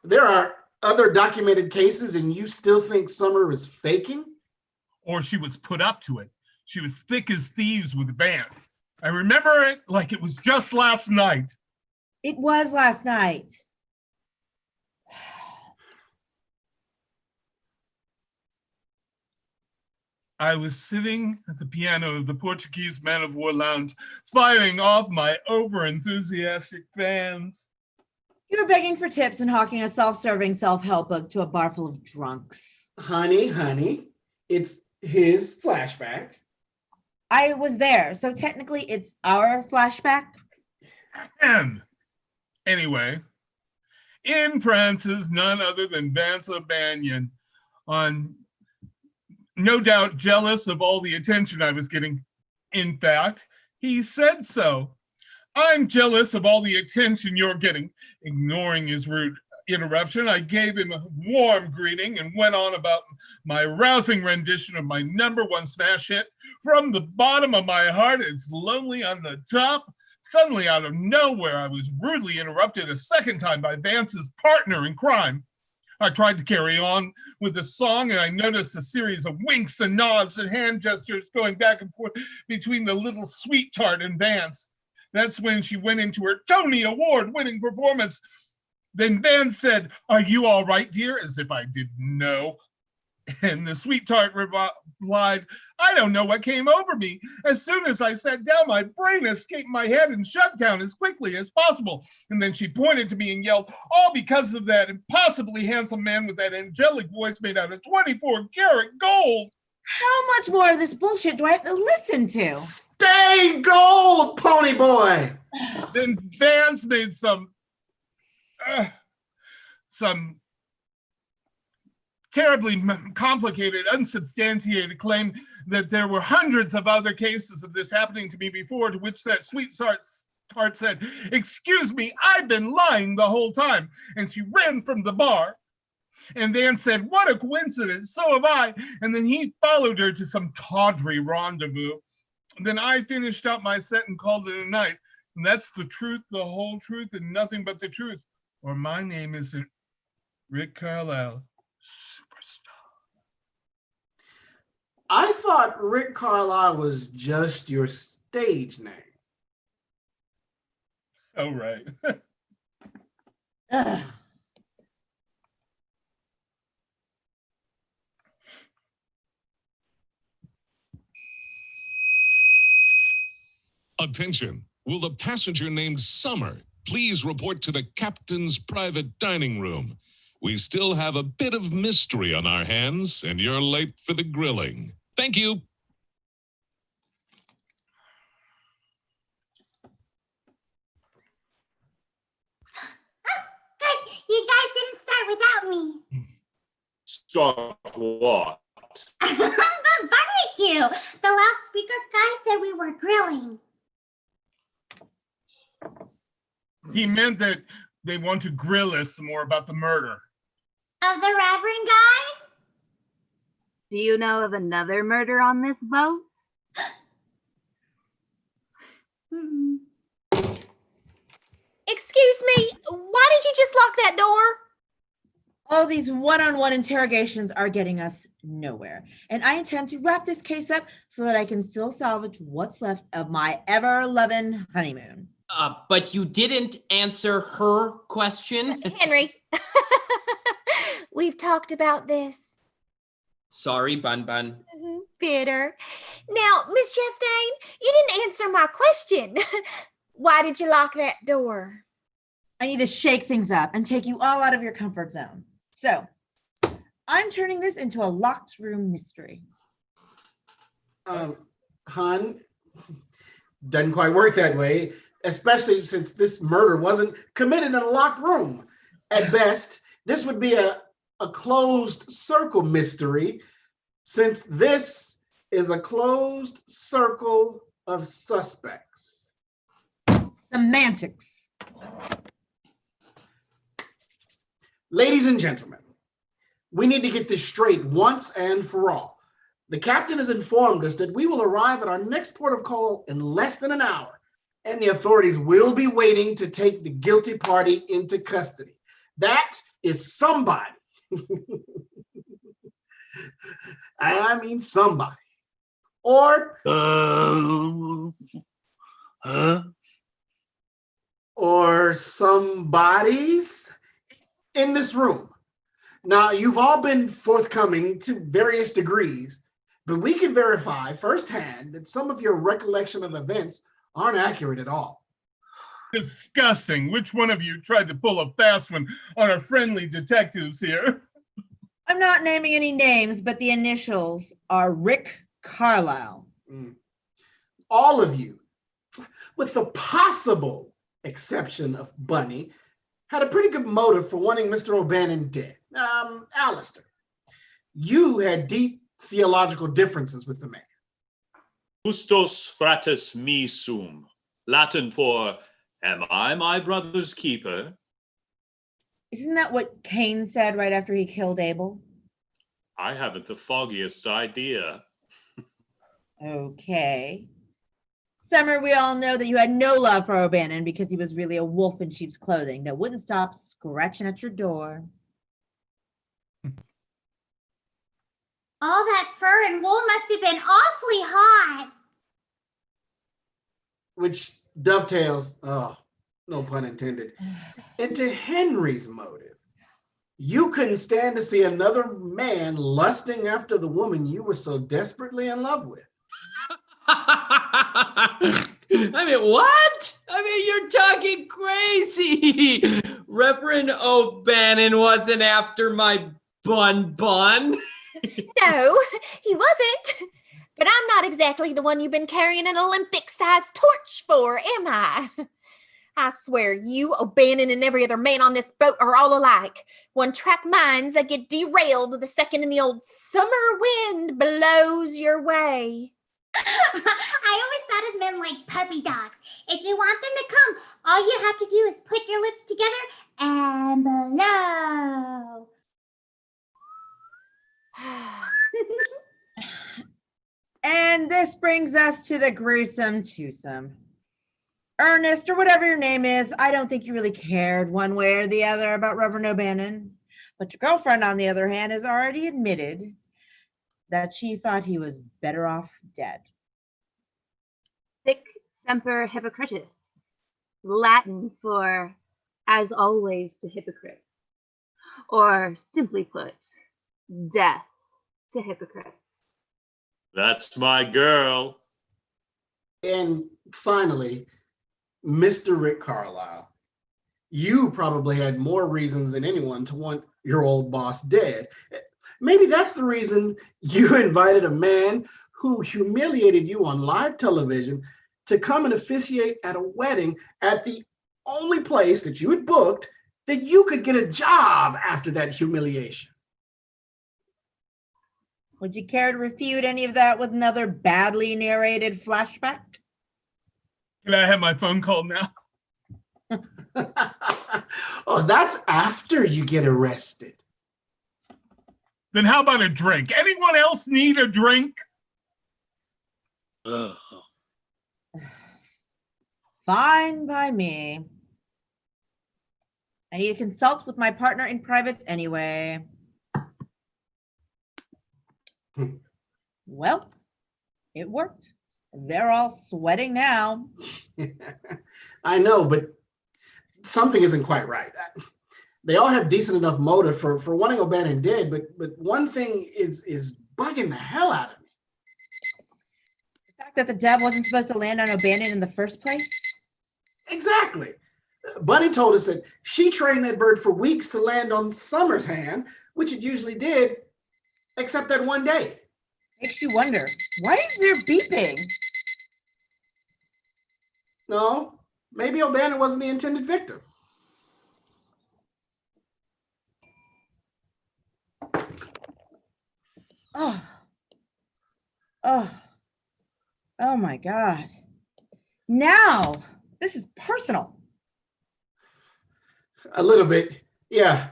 there are other documented cases and you still think Summer was faking?
Or she was put up to it. She was thick as thieves with Vance. I remember it like it was just last night.
It was last night.
I was sitting at the piano of the Portuguese Man of War Lounge, firing off my over-enthusiastic fans.
You were begging for tips and hawking a self-serving self-help book to a bar full of drunks.
Honey, it's his flashback.
I was there, so technically it's our flashback.
And anyway, in prances none other than Vance O'Banion, on no doubt jealous of all the attention I was getting. In fact, he said so. I'm jealous of all the attention you're getting. Ignoring his rude interruption, I gave him a warm greeting and went on about my rousing rendition of my #1 smash hit, From the Bottom of My Heart, It's Lonely on the Top. Suddenly, out of nowhere, I was rudely interrupted a second time by Vance's partner in crime. I tried to carry on with the song, and I noticed a series of winks and nods and hand gestures going back and forth between the little sweet tart and Vance. That's when she went into her Tony Award-winning performance. Then Vance said, "Are you all right, dear?" as if I didn't know. And the sweet tart replied, "I don't know what came over me. As soon as I sat down, my brain escaped my head and shut down as quickly as possible." And then she pointed to me and yelled, "All because of that impossibly handsome man with that angelic voice made out of 24-karat gold."
How much more of this bullshit do I have to listen to?
Stay gold, pony boy.
Then Vance made some some terribly complicated, unsubstantiated claim that there were hundreds of other cases of this happening to me before, to which that sweet tart said, "Excuse me, I've been lying the whole time." And she ran from the bar. And Van said, "What a coincidence, so have I." And then he followed her to some tawdry rendezvous. And then I finished up my set and called it a night. And that's the truth, the whole truth, and nothing but the truth. Or my name isn't Rick Carlisle, superstar.
I thought Rick Carlisle was just your stage name.
Oh, right.
Ugh.
Attention. Will the passenger named Summer please report to the captain's private dining room? We still have a bit of mystery on our hands, and you're late for the grilling. Thank you.
Good. You guys didn't start without me.
Start what?
Barbecue. The loudspeaker guy said we were grilling.
He meant that they want to grill us some more about the murder.
Of the Reverend guy?
Do you know of another murder on this boat?
Excuse me, why did you just lock that door?
All these one-on-one interrogations are getting us nowhere. And I intend to wrap this case up so that I can still salvage what's left of my ever-loving honeymoon.
But you didn't answer her question.
Henry, we've talked about this.
Sorry, Bun Bun.
Bitter. Now, Miss Chastain, you didn't answer my question. Why did you lock that door?
I need to shake things up and take you all out of your comfort zone. So, I'm turning this into a locked room mystery.
Hun, doesn't quite work that way, especially since this murder wasn't committed in a locked room. At best, this would be a closed circle mystery, since this is a closed circle of suspects.
Semantics.
Ladies and gentlemen, we need to get this straight once and for all. The captain has informed us that we will arrive at our next port of call in less than an hour, and the authorities will be waiting to take the guilty party into custody. That is somebody. I mean somebody. Or or somebody's in this room. Now, you've all been forthcoming to various degrees, but we can verify firsthand that some of your recollection of events aren't accurate at all.
Disgusting. Which one of you tried to pull a fast one on our friendly detectives here?
I'm not naming any names, but the initials are Rick Carlisle.
All of you, with the possible exception of Bunny, had a pretty good motive for wanting Mr. O'Bannon dead. Alistair, you had deep theological differences with the man.
Custos fratus me sum, Latin for, am I my brother's keeper?
Isn't that what Cain said right after he killed Abel?
I haven't the foggiest idea.
Okay. Summer, we all know that you had no love for O'Bannon because he was really a wolf in sheep's clothing that wouldn't stop scratching at your door.
All that fur and wool must have been awfully hot.
Which dovetails, oh, no pun intended, into Henry's motive. You couldn't stand to see another man lusting after the woman you were so desperately in love with.
I mean, what? I mean, you're talking crazy. Reverend O'Bannon wasn't after my bun.
No, he wasn't. But I'm not exactly the one you've been carrying an Olympic-sized torch for, am I? I swear, you, O'Bannon, and every other man on this boat are all alike. One-track minds that get derailed the second any old summer wind blows your way.
I always thought of men like puppy dogs. If you want them to come, all you have to do is put your lips together and blow.
And this brings us to the gruesome twosome. Ernest, or whatever your name is, I don't think you really cared one way or the other about Reverend O'Bannon. But your girlfriend, on the other hand, has already admitted that she thought he was better off dead.
Sic semper hypocritus, Latin for as always to hypocrites, or simply put, death to hypocrites.
That's my girl.
And finally, Mr. Rick Carlisle, you probably had more reasons than anyone to want your old boss dead. Maybe that's the reason you invited a man who humiliated you on live television to come and officiate at a wedding at the only place that you had booked that you could get a job after that humiliation.
Would you care to refute any of that with another badly narrated flashback?
Can I have my phone call now?
Oh, that's after you get arrested.
Then how about a drink? Anyone else need a drink?
Ugh.
Fine by me. I need to consult with my partner in private anyway. Well, it worked. They're all sweating now.
I know, but something isn't quite right. They all have decent enough motive for wanting O'Bannon dead, but one thing is bugging the hell out of me.
The fact that the dove wasn't supposed to land on O'Bannon in the first place?
Exactly. Bunny told us that she trained that bird for weeks to land on Summer's hand, which it usually did, except that one day.
Makes you wonder, why is there beeping?
No, maybe O'Bannon wasn't the intended victim.
Oh my God. Now, this is personal.
A little bit, yeah.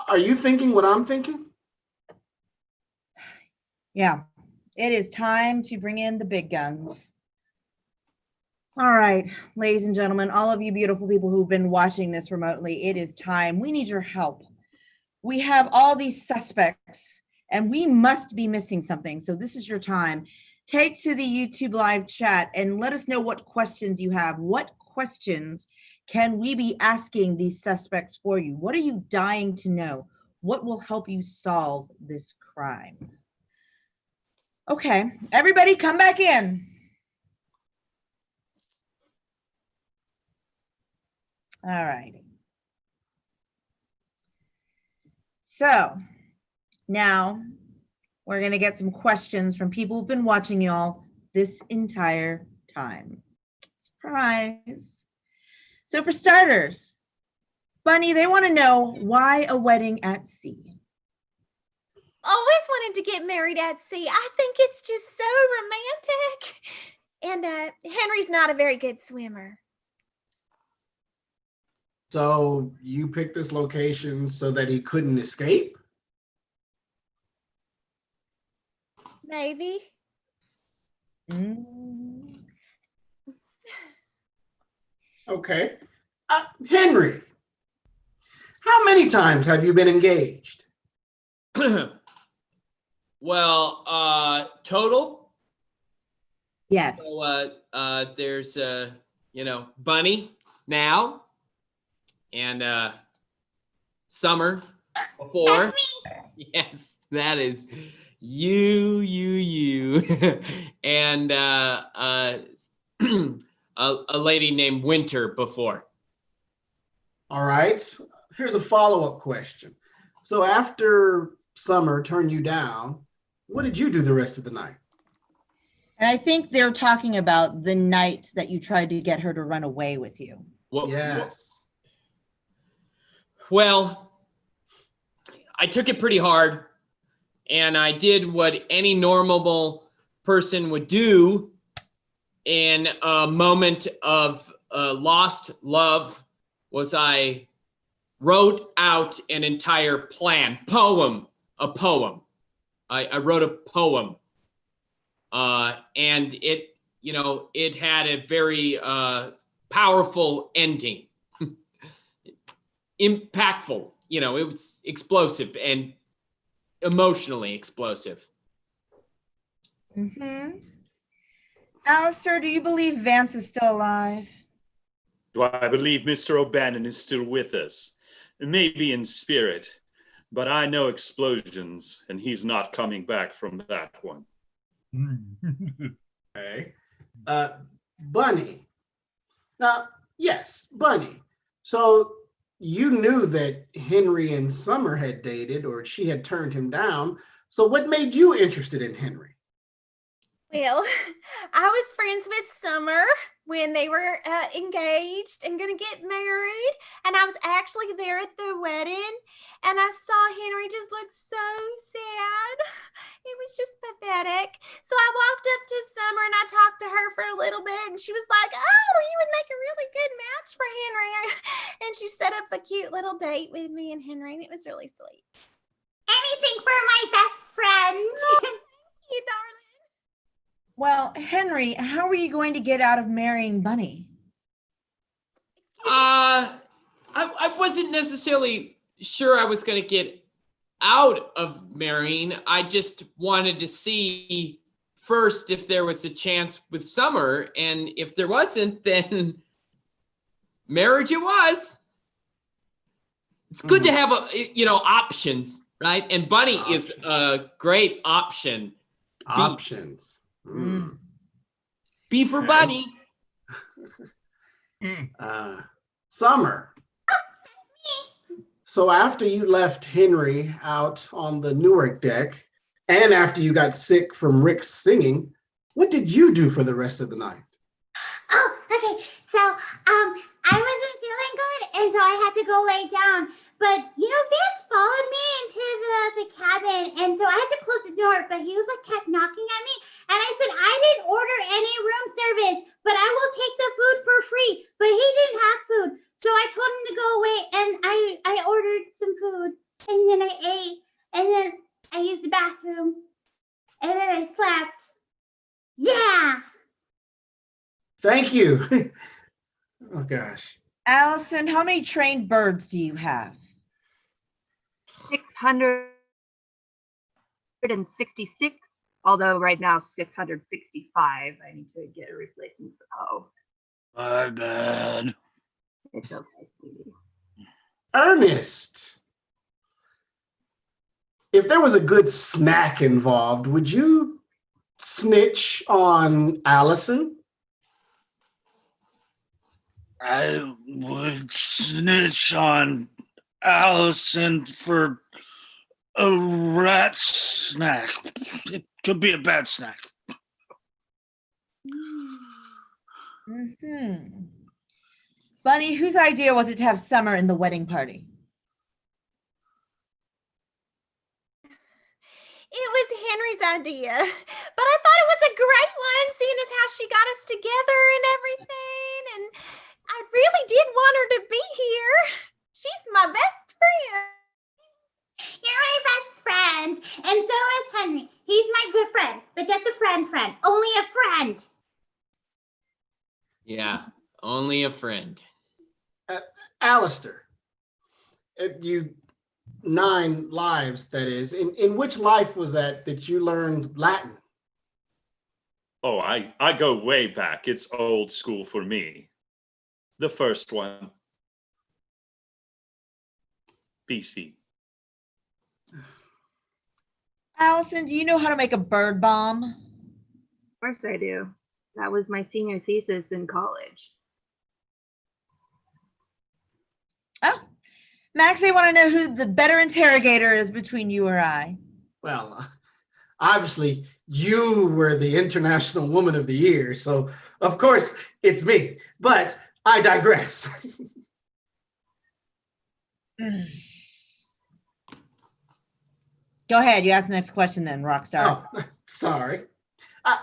Are you thinking what I'm thinking?
Yeah, it is time to bring in the big guns. All right, ladies and gentlemen, all of you beautiful people who've been watching this remotely, it is time. We need your help. We have all these suspects and we must be missing something. So this is your time. Take to the YouTube live chat and let us know what questions you have. What questions can we be asking these suspects for you? What are you dying to know? What will help you solve this crime? Okay, everybody come back in. All right. So now we're going to get some questions from people who've been watching y'all this entire time. Surprise. So for starters, Bunny, they want to know why a wedding at sea?
Always wanted to get married at sea. I think it's just so romantic. And Henry's not a very good swimmer.
So you picked this location so that he couldn't escape?
Maybe.
Okay. Henry, how many times have you been engaged?
Well, total.
Yes.
So there's Bunny now and Summer before. Yes, that is you. And a lady named Winter before.
All right. Here's a follow-up question. So after Summer turned you down, what did you do the rest of the night?
And I think they're talking about the night that you tried to get her to run away with you.
Yes.
Well, I took it pretty hard, and I did what any normal person would do in a moment of lost love. Was I wrote out an entire plan, a poem. I wrote a poem, and it had a very powerful ending, impactful. It was explosive and emotionally explosive.
Mm-hmm. Alistair, do you believe Vance is still alive?
Do I believe Mr. O'Bannon is still with us? Maybe in spirit, but I know explosions, and he's not coming back from that one.
Okay. Bunny. Now, yes, Bunny. So you knew that Henry and Summer had dated, or she had turned him down. So what made you interested in Henry?
Well, I was friends with Summer when they were engaged and gonna get married, and I was actually there at the wedding, and I saw Henry just look so sad. It was just pathetic. So I walked up to Summer and I talked to her for a little bit, and she was like, "Oh, you would make a really good match for Henry." And she set up a cute little date with me and Henry, and it was really sweet.
Anything for my best friend.
Oh, thank you, darling.
Well, Henry, how are you going to get out of marrying Bunny?
I wasn't necessarily sure I was going to get out of marrying. I just wanted to see first if there was a chance with Summer, and if there wasn't, then marriage it was. It's good to have options, right? And Bunny is a great option.
Options.
B for Bunny.
Summer. So after you left Henry out on the Newark deck, and after you got sick from Rick's singing, what did you do for the rest of the night?
Oh, okay. So, I wasn't feeling good, and so I had to go lay down. But, Vance followed me into the cabin, and so I had to close the door, but he was kept knocking at me. And I said, I didn't order any room service, but I will take the food for free. But he didn't have food. So I told him to go away, and I ordered some food, and then I ate, and then I used the bathroom, and then I slept. Yeah.
Thank you. Oh, gosh.
Allison, how many trained birds do you have?
666, although right now 665. I need to get a replacement for
My bad.
It's okay, sweetie.
Ernest, if there was a good snack involved, would you snitch on Allison?
I would snitch on Allison for a rat snack. It could be a bad snack.
Mm-hmm. Bunny, whose idea was it to have Summer in the wedding party?
It was Henry's idea, but I thought it was a great one, seeing as how she got us together and everything. And I really did want her to be here. She's my best friend.
You're my best friend. And so is Henry. He's my good friend, but just a friend. Only a friend.
Yeah, only a friend.
Alistair, you 9 lives, that is. In which life was that you learned Latin?
Oh, I go way back. It's old school for me. The first one. BC.
Allison, do you know how to make a bird bomb?
Of course I do. That was my senior thesis in college.
Oh, Max, I want to know who the better interrogator is between you or I.
Well, Obviously, you were the International Woman of the Year, so of course it's me. But I digress.
Go ahead. You ask the next question then, Rockstar.
Oh, sorry.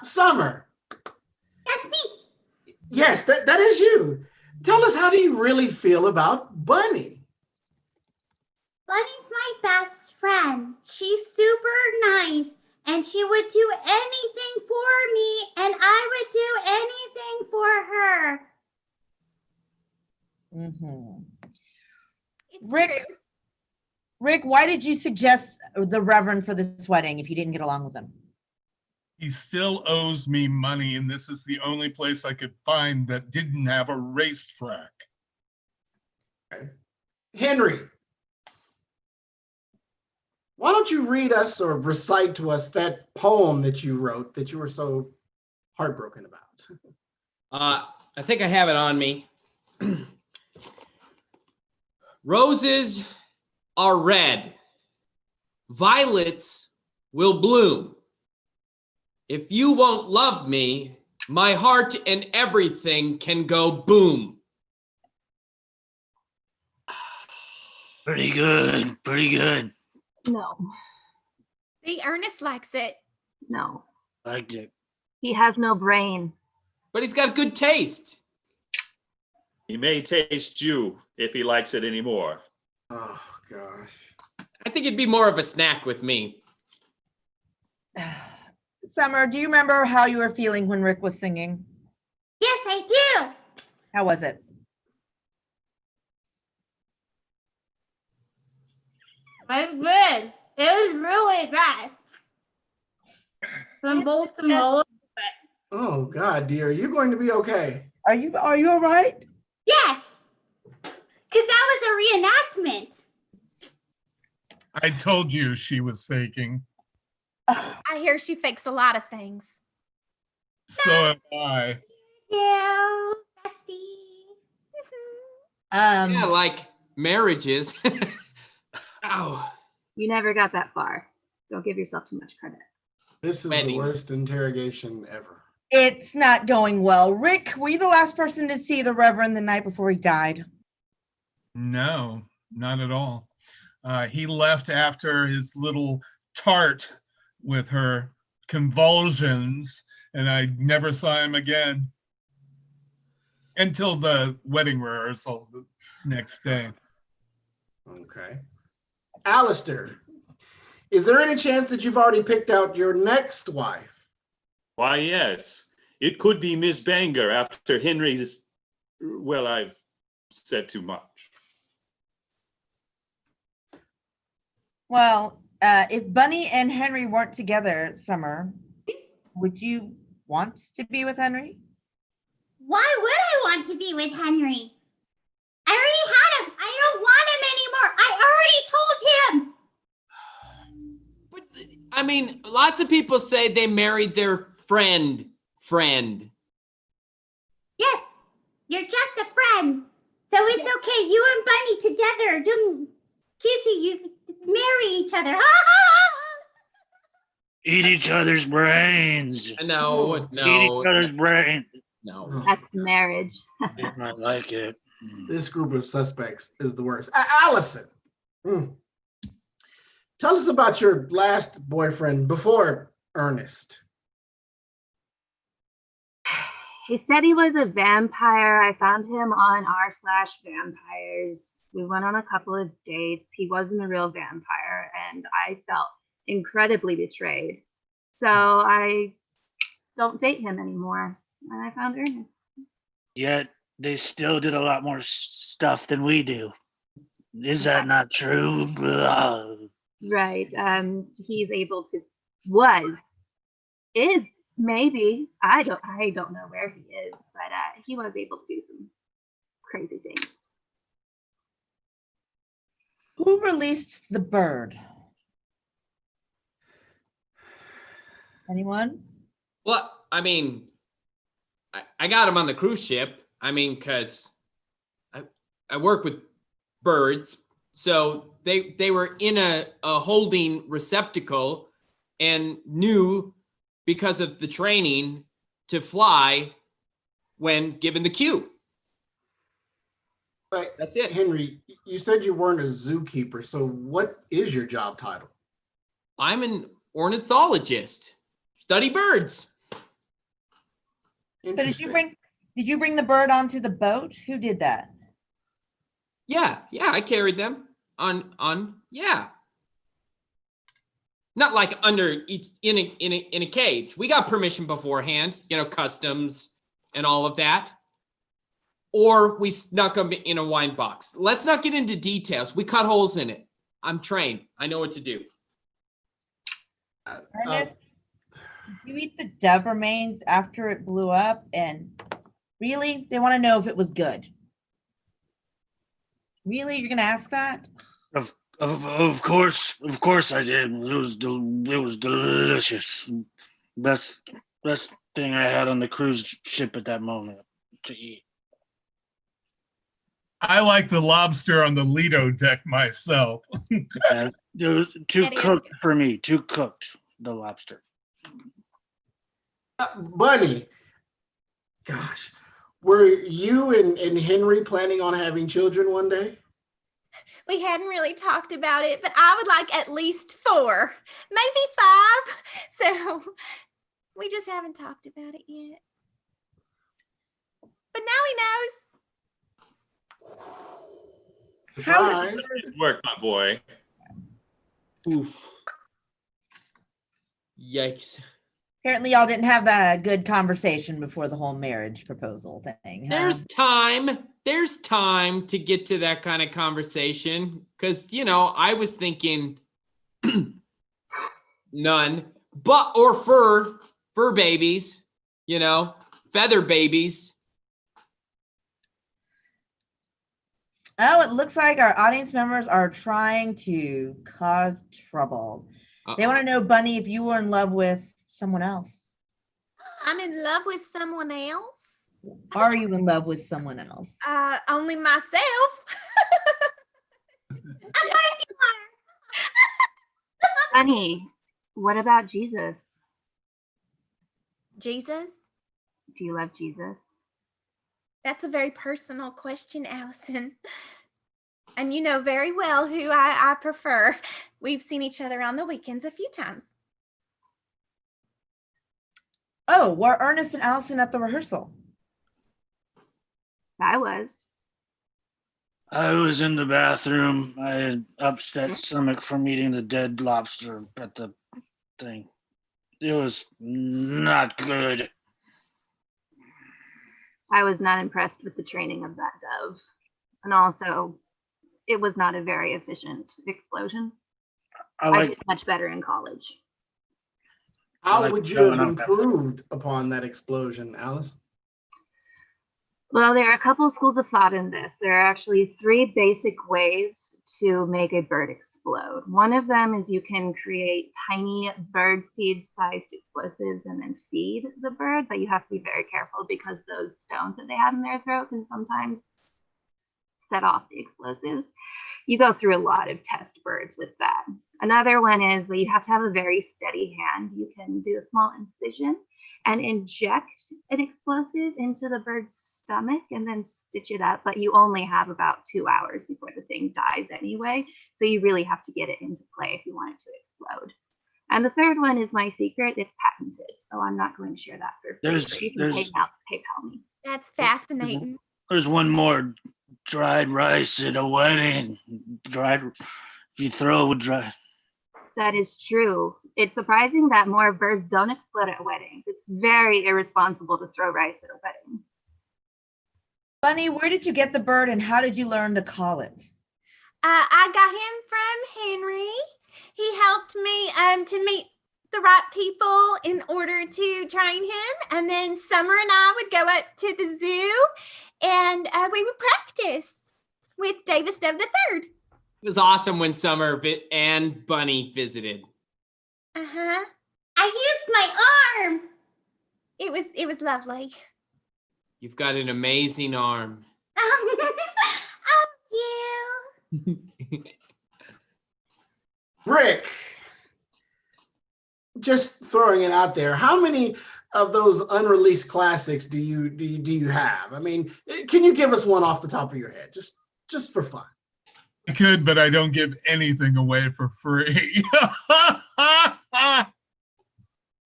Summer.
That's me.
Yes, that is you. Tell us, how do you really feel about Bunny?
Bunny's my best friend. She's super nice, and she would do anything for me, and I would do anything for her.
Mm-hmm.
It's
Rick,
true.
Rick, why did you suggest the Reverend for this wedding if you didn't get along with him?
He still owes me money, and this is the only place I could find that didn't have a racetrack.
Henry, why don't you read us or recite to us that poem that you wrote that you were so heartbroken about?
I think I have it on me. Roses are red. Violets will bloom. If you won't love me, my heart and everything can go boom.
Pretty good. Pretty good.
No,
See, Ernest likes it.
no.
Liked it.
He has no brain.
But he's got good taste.
He may taste you if he likes it anymore.
Oh, gosh.
I think it'd be more of a snack with me.
Summer, do you remember how you were feeling when Rick was singing?
Yes, I do.
How was it?
It was good. It was really bad. From both the most.
Oh, God, dear. Are you going to be okay?
Are you all right?
Yes. Because that was a reenactment.
I told you she was faking.
I hear she fakes a lot of things.
So am I.
Yeah, bestie.
Yeah, like marriages. Ow.
You never got that far. Don't give yourself too much credit.
This is
Weddings.
the worst interrogation ever.
It's not going well. Rick, were you the last person to see the Reverend the night before he died?
No, not at all. He left after his little tart with her convulsions, and I never saw him again until the wedding rehearsal the next day.
Okay. Alistair, is there any chance that you've already picked out your next wife?
Why, yes. It could be Miss Banger after Henry's. Well, I've said too much.
Well, if Bunny and Henry weren't together, Summer, would you want to be with Henry?
Why would I want to be with Henry? I already had him. I don't want him anymore. I already told him.
But I mean, lots of people say they married their friend.
Yes, you're just a friend. So it's okay. You and Bunny together, doing kissy, you marry each other.
Eat each other's brains.
No,
Eat
no,
each other's brain.
no.
That's marriage.
I like it.
This group of suspects is the worst. Allison, tell us about your last boyfriend before Ernest.
He said he was a vampire. I found him on r/vampires. We went on a couple of dates. He wasn't a real vampire, and I felt incredibly betrayed. So I don't date him anymore. And I found Ernest.
Yet they still did a lot more stuff than we do. Is that not true?
Right. He's able to is maybe. I don't know where he is, but he was able to do some crazy things.
Who released the bird? Anyone?
Well, I mean, I got him on the cruise ship. I mean, because I work with birds. So they were in a holding receptacle and knew because of the training to fly when given the cue.
But
That's it.
Henry, you said you weren't a zookeeper, so what is your job title?
I'm an ornithologist. Study birds.
So did you bring the bird onto the boat? Who did that?
Yeah, I carried them on. Not like under each in a cage. We got permission beforehand, customs and all of that. Or we snuck them in a wine box. Let's not get into details. We cut holes in it. I'm trained. I know what to do.
Ernest, did you eat the dove remains after it blew up? And really, they want to know if it was good. Really, you're gonna ask that?
Of course I did. It was delicious. Best thing I had on the cruise ship at that moment to eat.
I like the lobster on the Lido deck myself.
It was too cooked for me. Too cooked, the lobster.
Bunny, gosh, were you and Henry planning on having children one day?
We hadn't really talked about it, but I would like at least 4, maybe 5. So we just haven't talked about it yet. But now he knows.
Surprise.
Good work, my boy.
Oof. Yikes.
Apparently, y'all didn't have that good conversation before the whole marriage proposal thing. Huh?
There's time to get to that kind of conversation. Because, I was thinking none, or fur babies, feather babies.
Oh, it looks like our audience members are trying to cause trouble. They want to know, Bunny, if you were in love with someone else.
I'm in love with someone else.
Are you in love with someone else?
Only myself.
Of course you are.
Bunny, what about Jesus?
Jesus?
Do you love Jesus?
That's a very personal question, Allison. And you know very well who I prefer. We've seen each other on the weekends a few times.
Oh, were Ernest and Allison at the rehearsal?
I was.
I was in the bathroom. I had upset stomach from eating the dead lobster at the thing. It was not good.
I was not impressed with the training of that dove. And also, it was not a very efficient explosion. I did much better in college.
How would you have improved upon that explosion, Alice?
Well, there are a couple of schools of thought in this. There are actually 3 basic ways to make a bird explode. One of them is you can create tiny bird seed sized explosives and then feed the bird, but you have to be very careful because those stones that they have in their throat can sometimes set off the explosives. You go through a lot of test birds with that. Another one is that you have to have a very steady hand. You can do a small incision and inject an explosive into the bird's stomach and then stitch it up, but you only have about 2 hours before the thing dies anyway. So you really have to get it into play if you want it to explode. And the third one is my secret. It's patented, so I'm not going to share that for free. But you can PayPal me.
That's fascinating.
There's one more. Dried rice at a wedding. If you throw dry.
That is true. It's surprising that more birds don't explode at weddings. It's very irresponsible to throw rice at a wedding.
Bunny, where did you get the bird and how did you learn to call it?
I got him from Henry. He helped me to meet the right people in order to train him. And then Summer and I would go up to the zoo and we would practice with Davis Dove III.
It was awesome when Summer and Bunny visited.
Uh-huh.
I used my arm.
It was lovely.
You've got an amazing arm.
Oh, you.
Rick, just throwing it out there, how many of those unreleased classics do you have? I mean, can you give us one off the top of your head, just for fun?
I could, but I don't give anything away for free.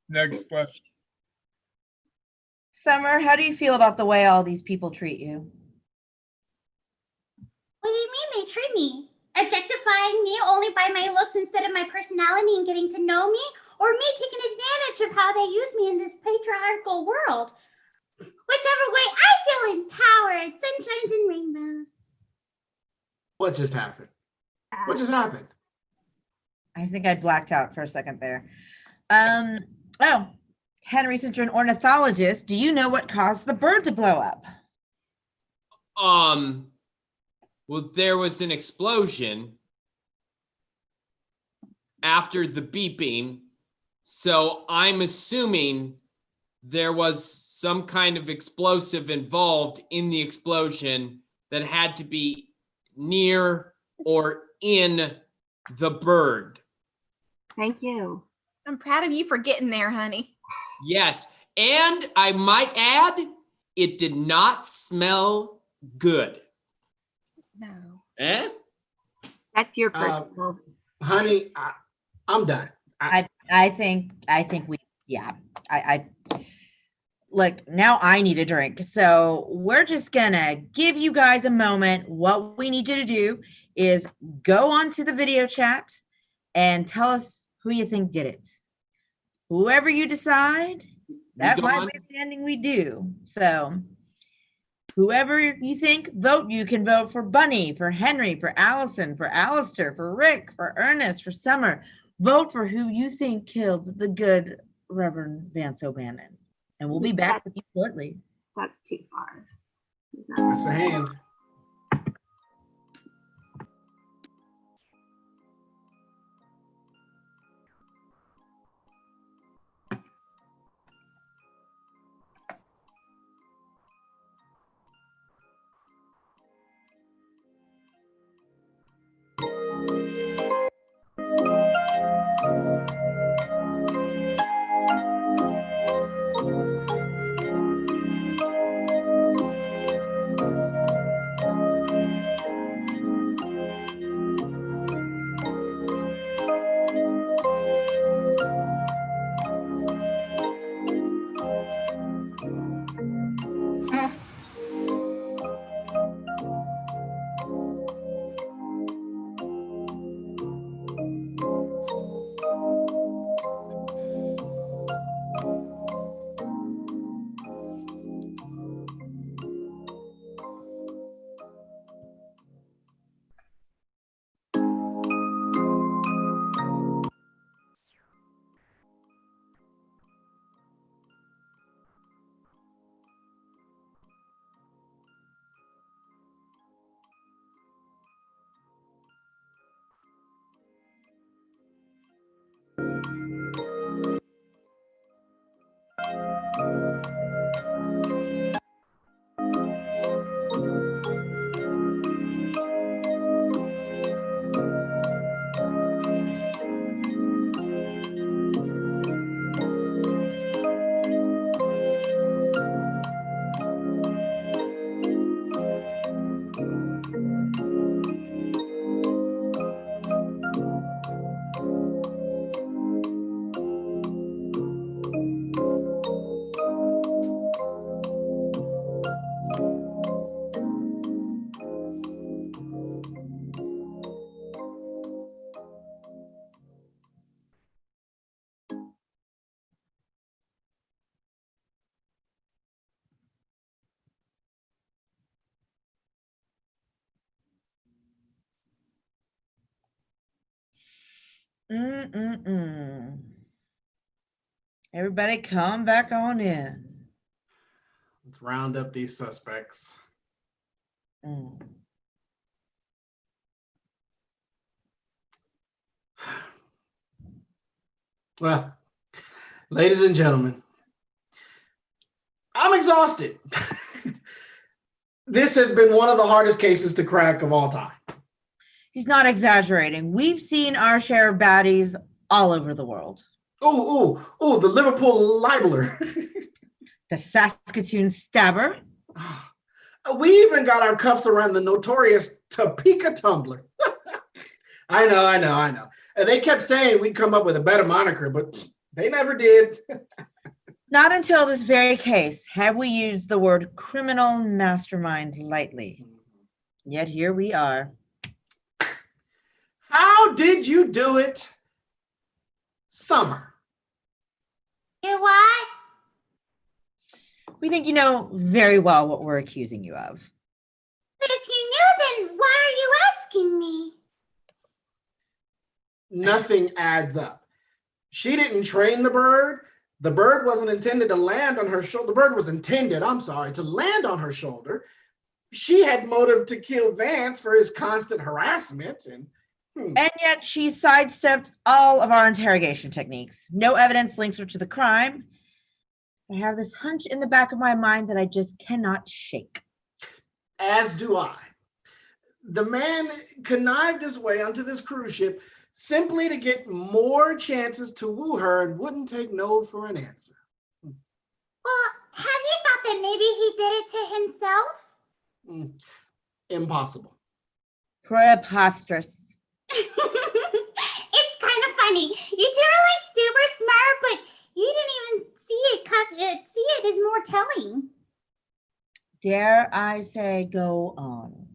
Next question.
Summer, how do you feel about the way all these people treat you?
What do you mean they treat me? Objectifying me only by my looks instead of my personality and getting to know me? Or me taking advantage of how they use me in this patriarchal world? Whichever way, I feel empowered. Sunshines and rainbows.
What just happened? What just happened?
I think I blacked out for a second there. Oh, Henry, since you're an ornithologist, do you know what caused the bird to blow up?
Well, there was an explosion after the beeping, so I'm assuming there was some kind of explosive involved in the explosion that had to be near or in the bird.
Thank you.
I'm proud of you for getting there, honey.
Yes, and I might add, it did not smell good.
No.
Eh?
That's your personal.
Honey, I'm done.
I think we, yeah, I look, now I need a drink. So we're just gonna give you guys a moment. What we need you to do is go onto the video chat and tell us who you think did it. Whoever you decide, that might be the ending we do. So whoever you think, vote. You can vote for Bunny, for Henry, for Allison, for Alistair, for Rick, for Ernest, for Summer. Vote for who you think killed the good Reverend Vance O'Bannon. And we'll be back with you shortly.
That's too far.
That's the hand.
Everybody come back on in.
Let's round up these suspects. Well, ladies and gentlemen, I'm exhausted. This has been one of the hardest cases to crack of all time.
He's not exaggerating. We've seen our share of baddies all over the world.
Oh, the Liverpool libeler.
The Saskatoon stabber.
We even got our cuffs around the notorious Topeka tumbler. I know. And they kept saying we'd come up with a better moniker, but they never did.
Not until this very case have we used the word criminal mastermind lightly. Yet here we are.
How did you do it, Summer?
You what?
We think you know very well what we're accusing you of.
But if you knew, then why are you asking me?
Nothing adds up. She didn't train the bird. The bird wasn't intended to land on her shoulder. The bird was intended, to land on her shoulder. She had motive to kill Vance for his constant harassment.
And yet she sidestepped all of our interrogation techniques. No evidence links her to the crime. I have this hunch in the back of my mind that I just cannot shake.
As do I. The man connived his way onto this cruise ship simply to get more chances to woo her and wouldn't take no for an answer.
Well, have you thought that maybe he did it to himself?
Impossible.
Preposterous.
It's kind of funny. You two are like super smart, but you didn't even see it is more telling.
Dare I say, go on.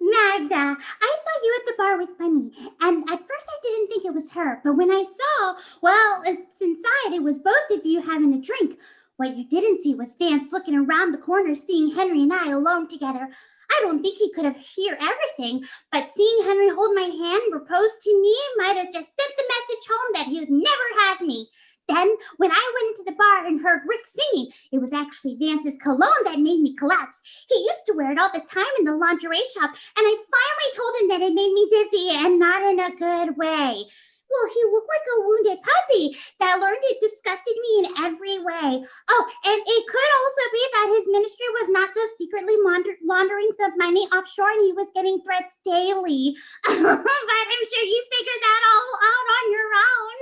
Magda, I saw you at the bar with Bunny, and at first I didn't think it was her, but when I saw, well, it's inside, it was both of you having a drink. What you didn't see was Vance looking around the corner, seeing Henry and I alone together. I don't think he could have heard everything, but seeing Henry hold my hand and propose to me might have just sent the message home that he would never have me. Then, when I went into the bar and heard Rick singing, it was actually Vance's cologne that made me collapse. He used to wear it all the time in the lingerie shop, and I finally told him that it made me dizzy and not in a good way. Well, he looked like a wounded puppy that learned it disgusted me in every way. Oh, and it could also be that his ministry was not so secretly laundering some money offshore and he was getting threats daily. But I'm sure you figured that all out on your own.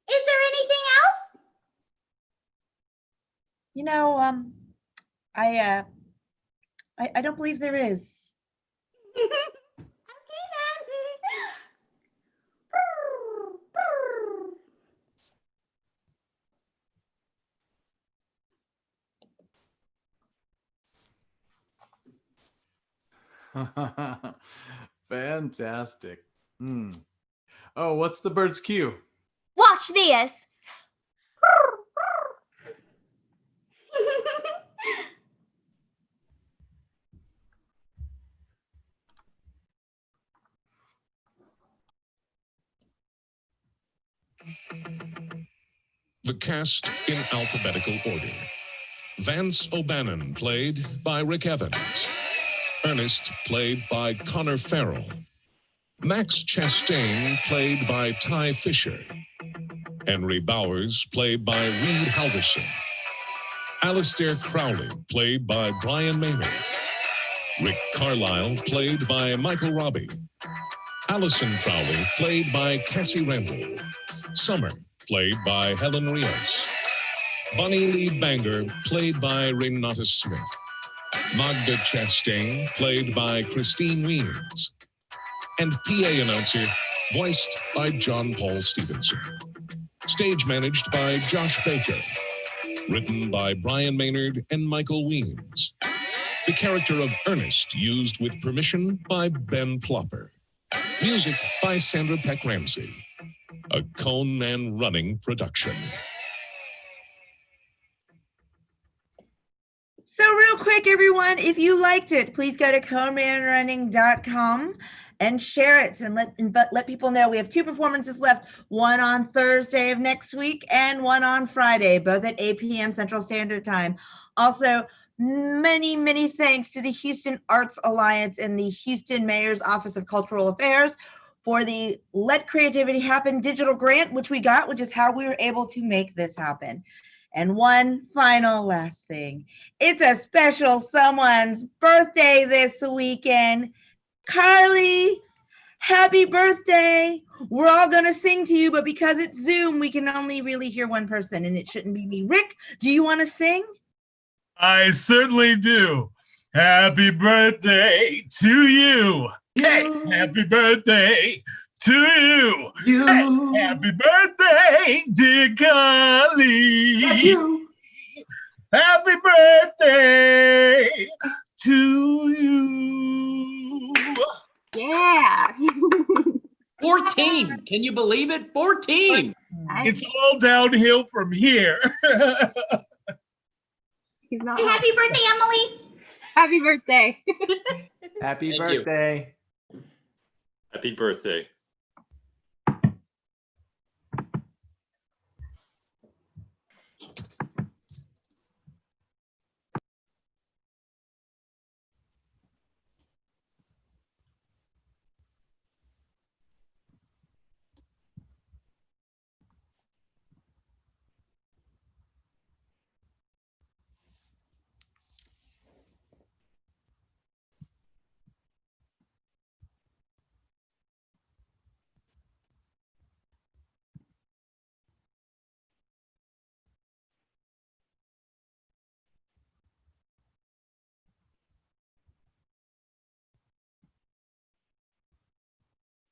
Is there anything else?
You know, I don't believe there is.
Fantastic. Oh, what's the bird's cue?
Watch this.
The cast in alphabetical order. Vance O'Bannon, played by Rick Evans. Ernest, played by Connor Farrell. Max Chastain, played by Ty Fisher. Henry Bowers, played by Reed Halverson. Alistair Crowley, played by Brian Maynard. Rick Carlisle, played by Michael Robbie. Allison Crowley, played by Cassie Randall. Summer, played by Helen Rios. Bunny Lee Banger, played by Renata Smith. Magda Chastain, played by Christine Weems. And PA announcer, voiced by John Paul Stevenson. Stage managed by Josh Baker. Written by Brian Maynard and Michael Weems. The character of Ernest used with permission by Ben Plopper. Music by Sandra Peck Ramsey. A Cone and Running production.
So real quick, everyone, if you liked it, please go to conemanrunning.com and share it and let people know. We have 2 performances left, one on Thursday of next week and one on Friday, both at 8 p.m. Central Standard Time. Also, many, many thanks to the Houston Arts Alliance and the Houston Mayor's Office of Cultural Affairs for the Let Creativity Happen digital grant, which we got, which is how we were able to make this happen. And one final last thing. It's a special someone's birthday this weekend. Carly, happy birthday. We're all going to sing to you, but because it's Zoom, we can only really hear one person, and it shouldn't be me. Rick, do you want to sing?
I certainly do. Happy birthday to you. Hey, happy birthday to you. Hey, happy birthday, dear Carly. Happy birthday to you.
Yeah.
14. Can you believe it? 14.
It's all downhill from here.
He's not
And happy birthday, Emily.
Happy birthday.
Happy
Thank you.
birthday.
Happy birthday.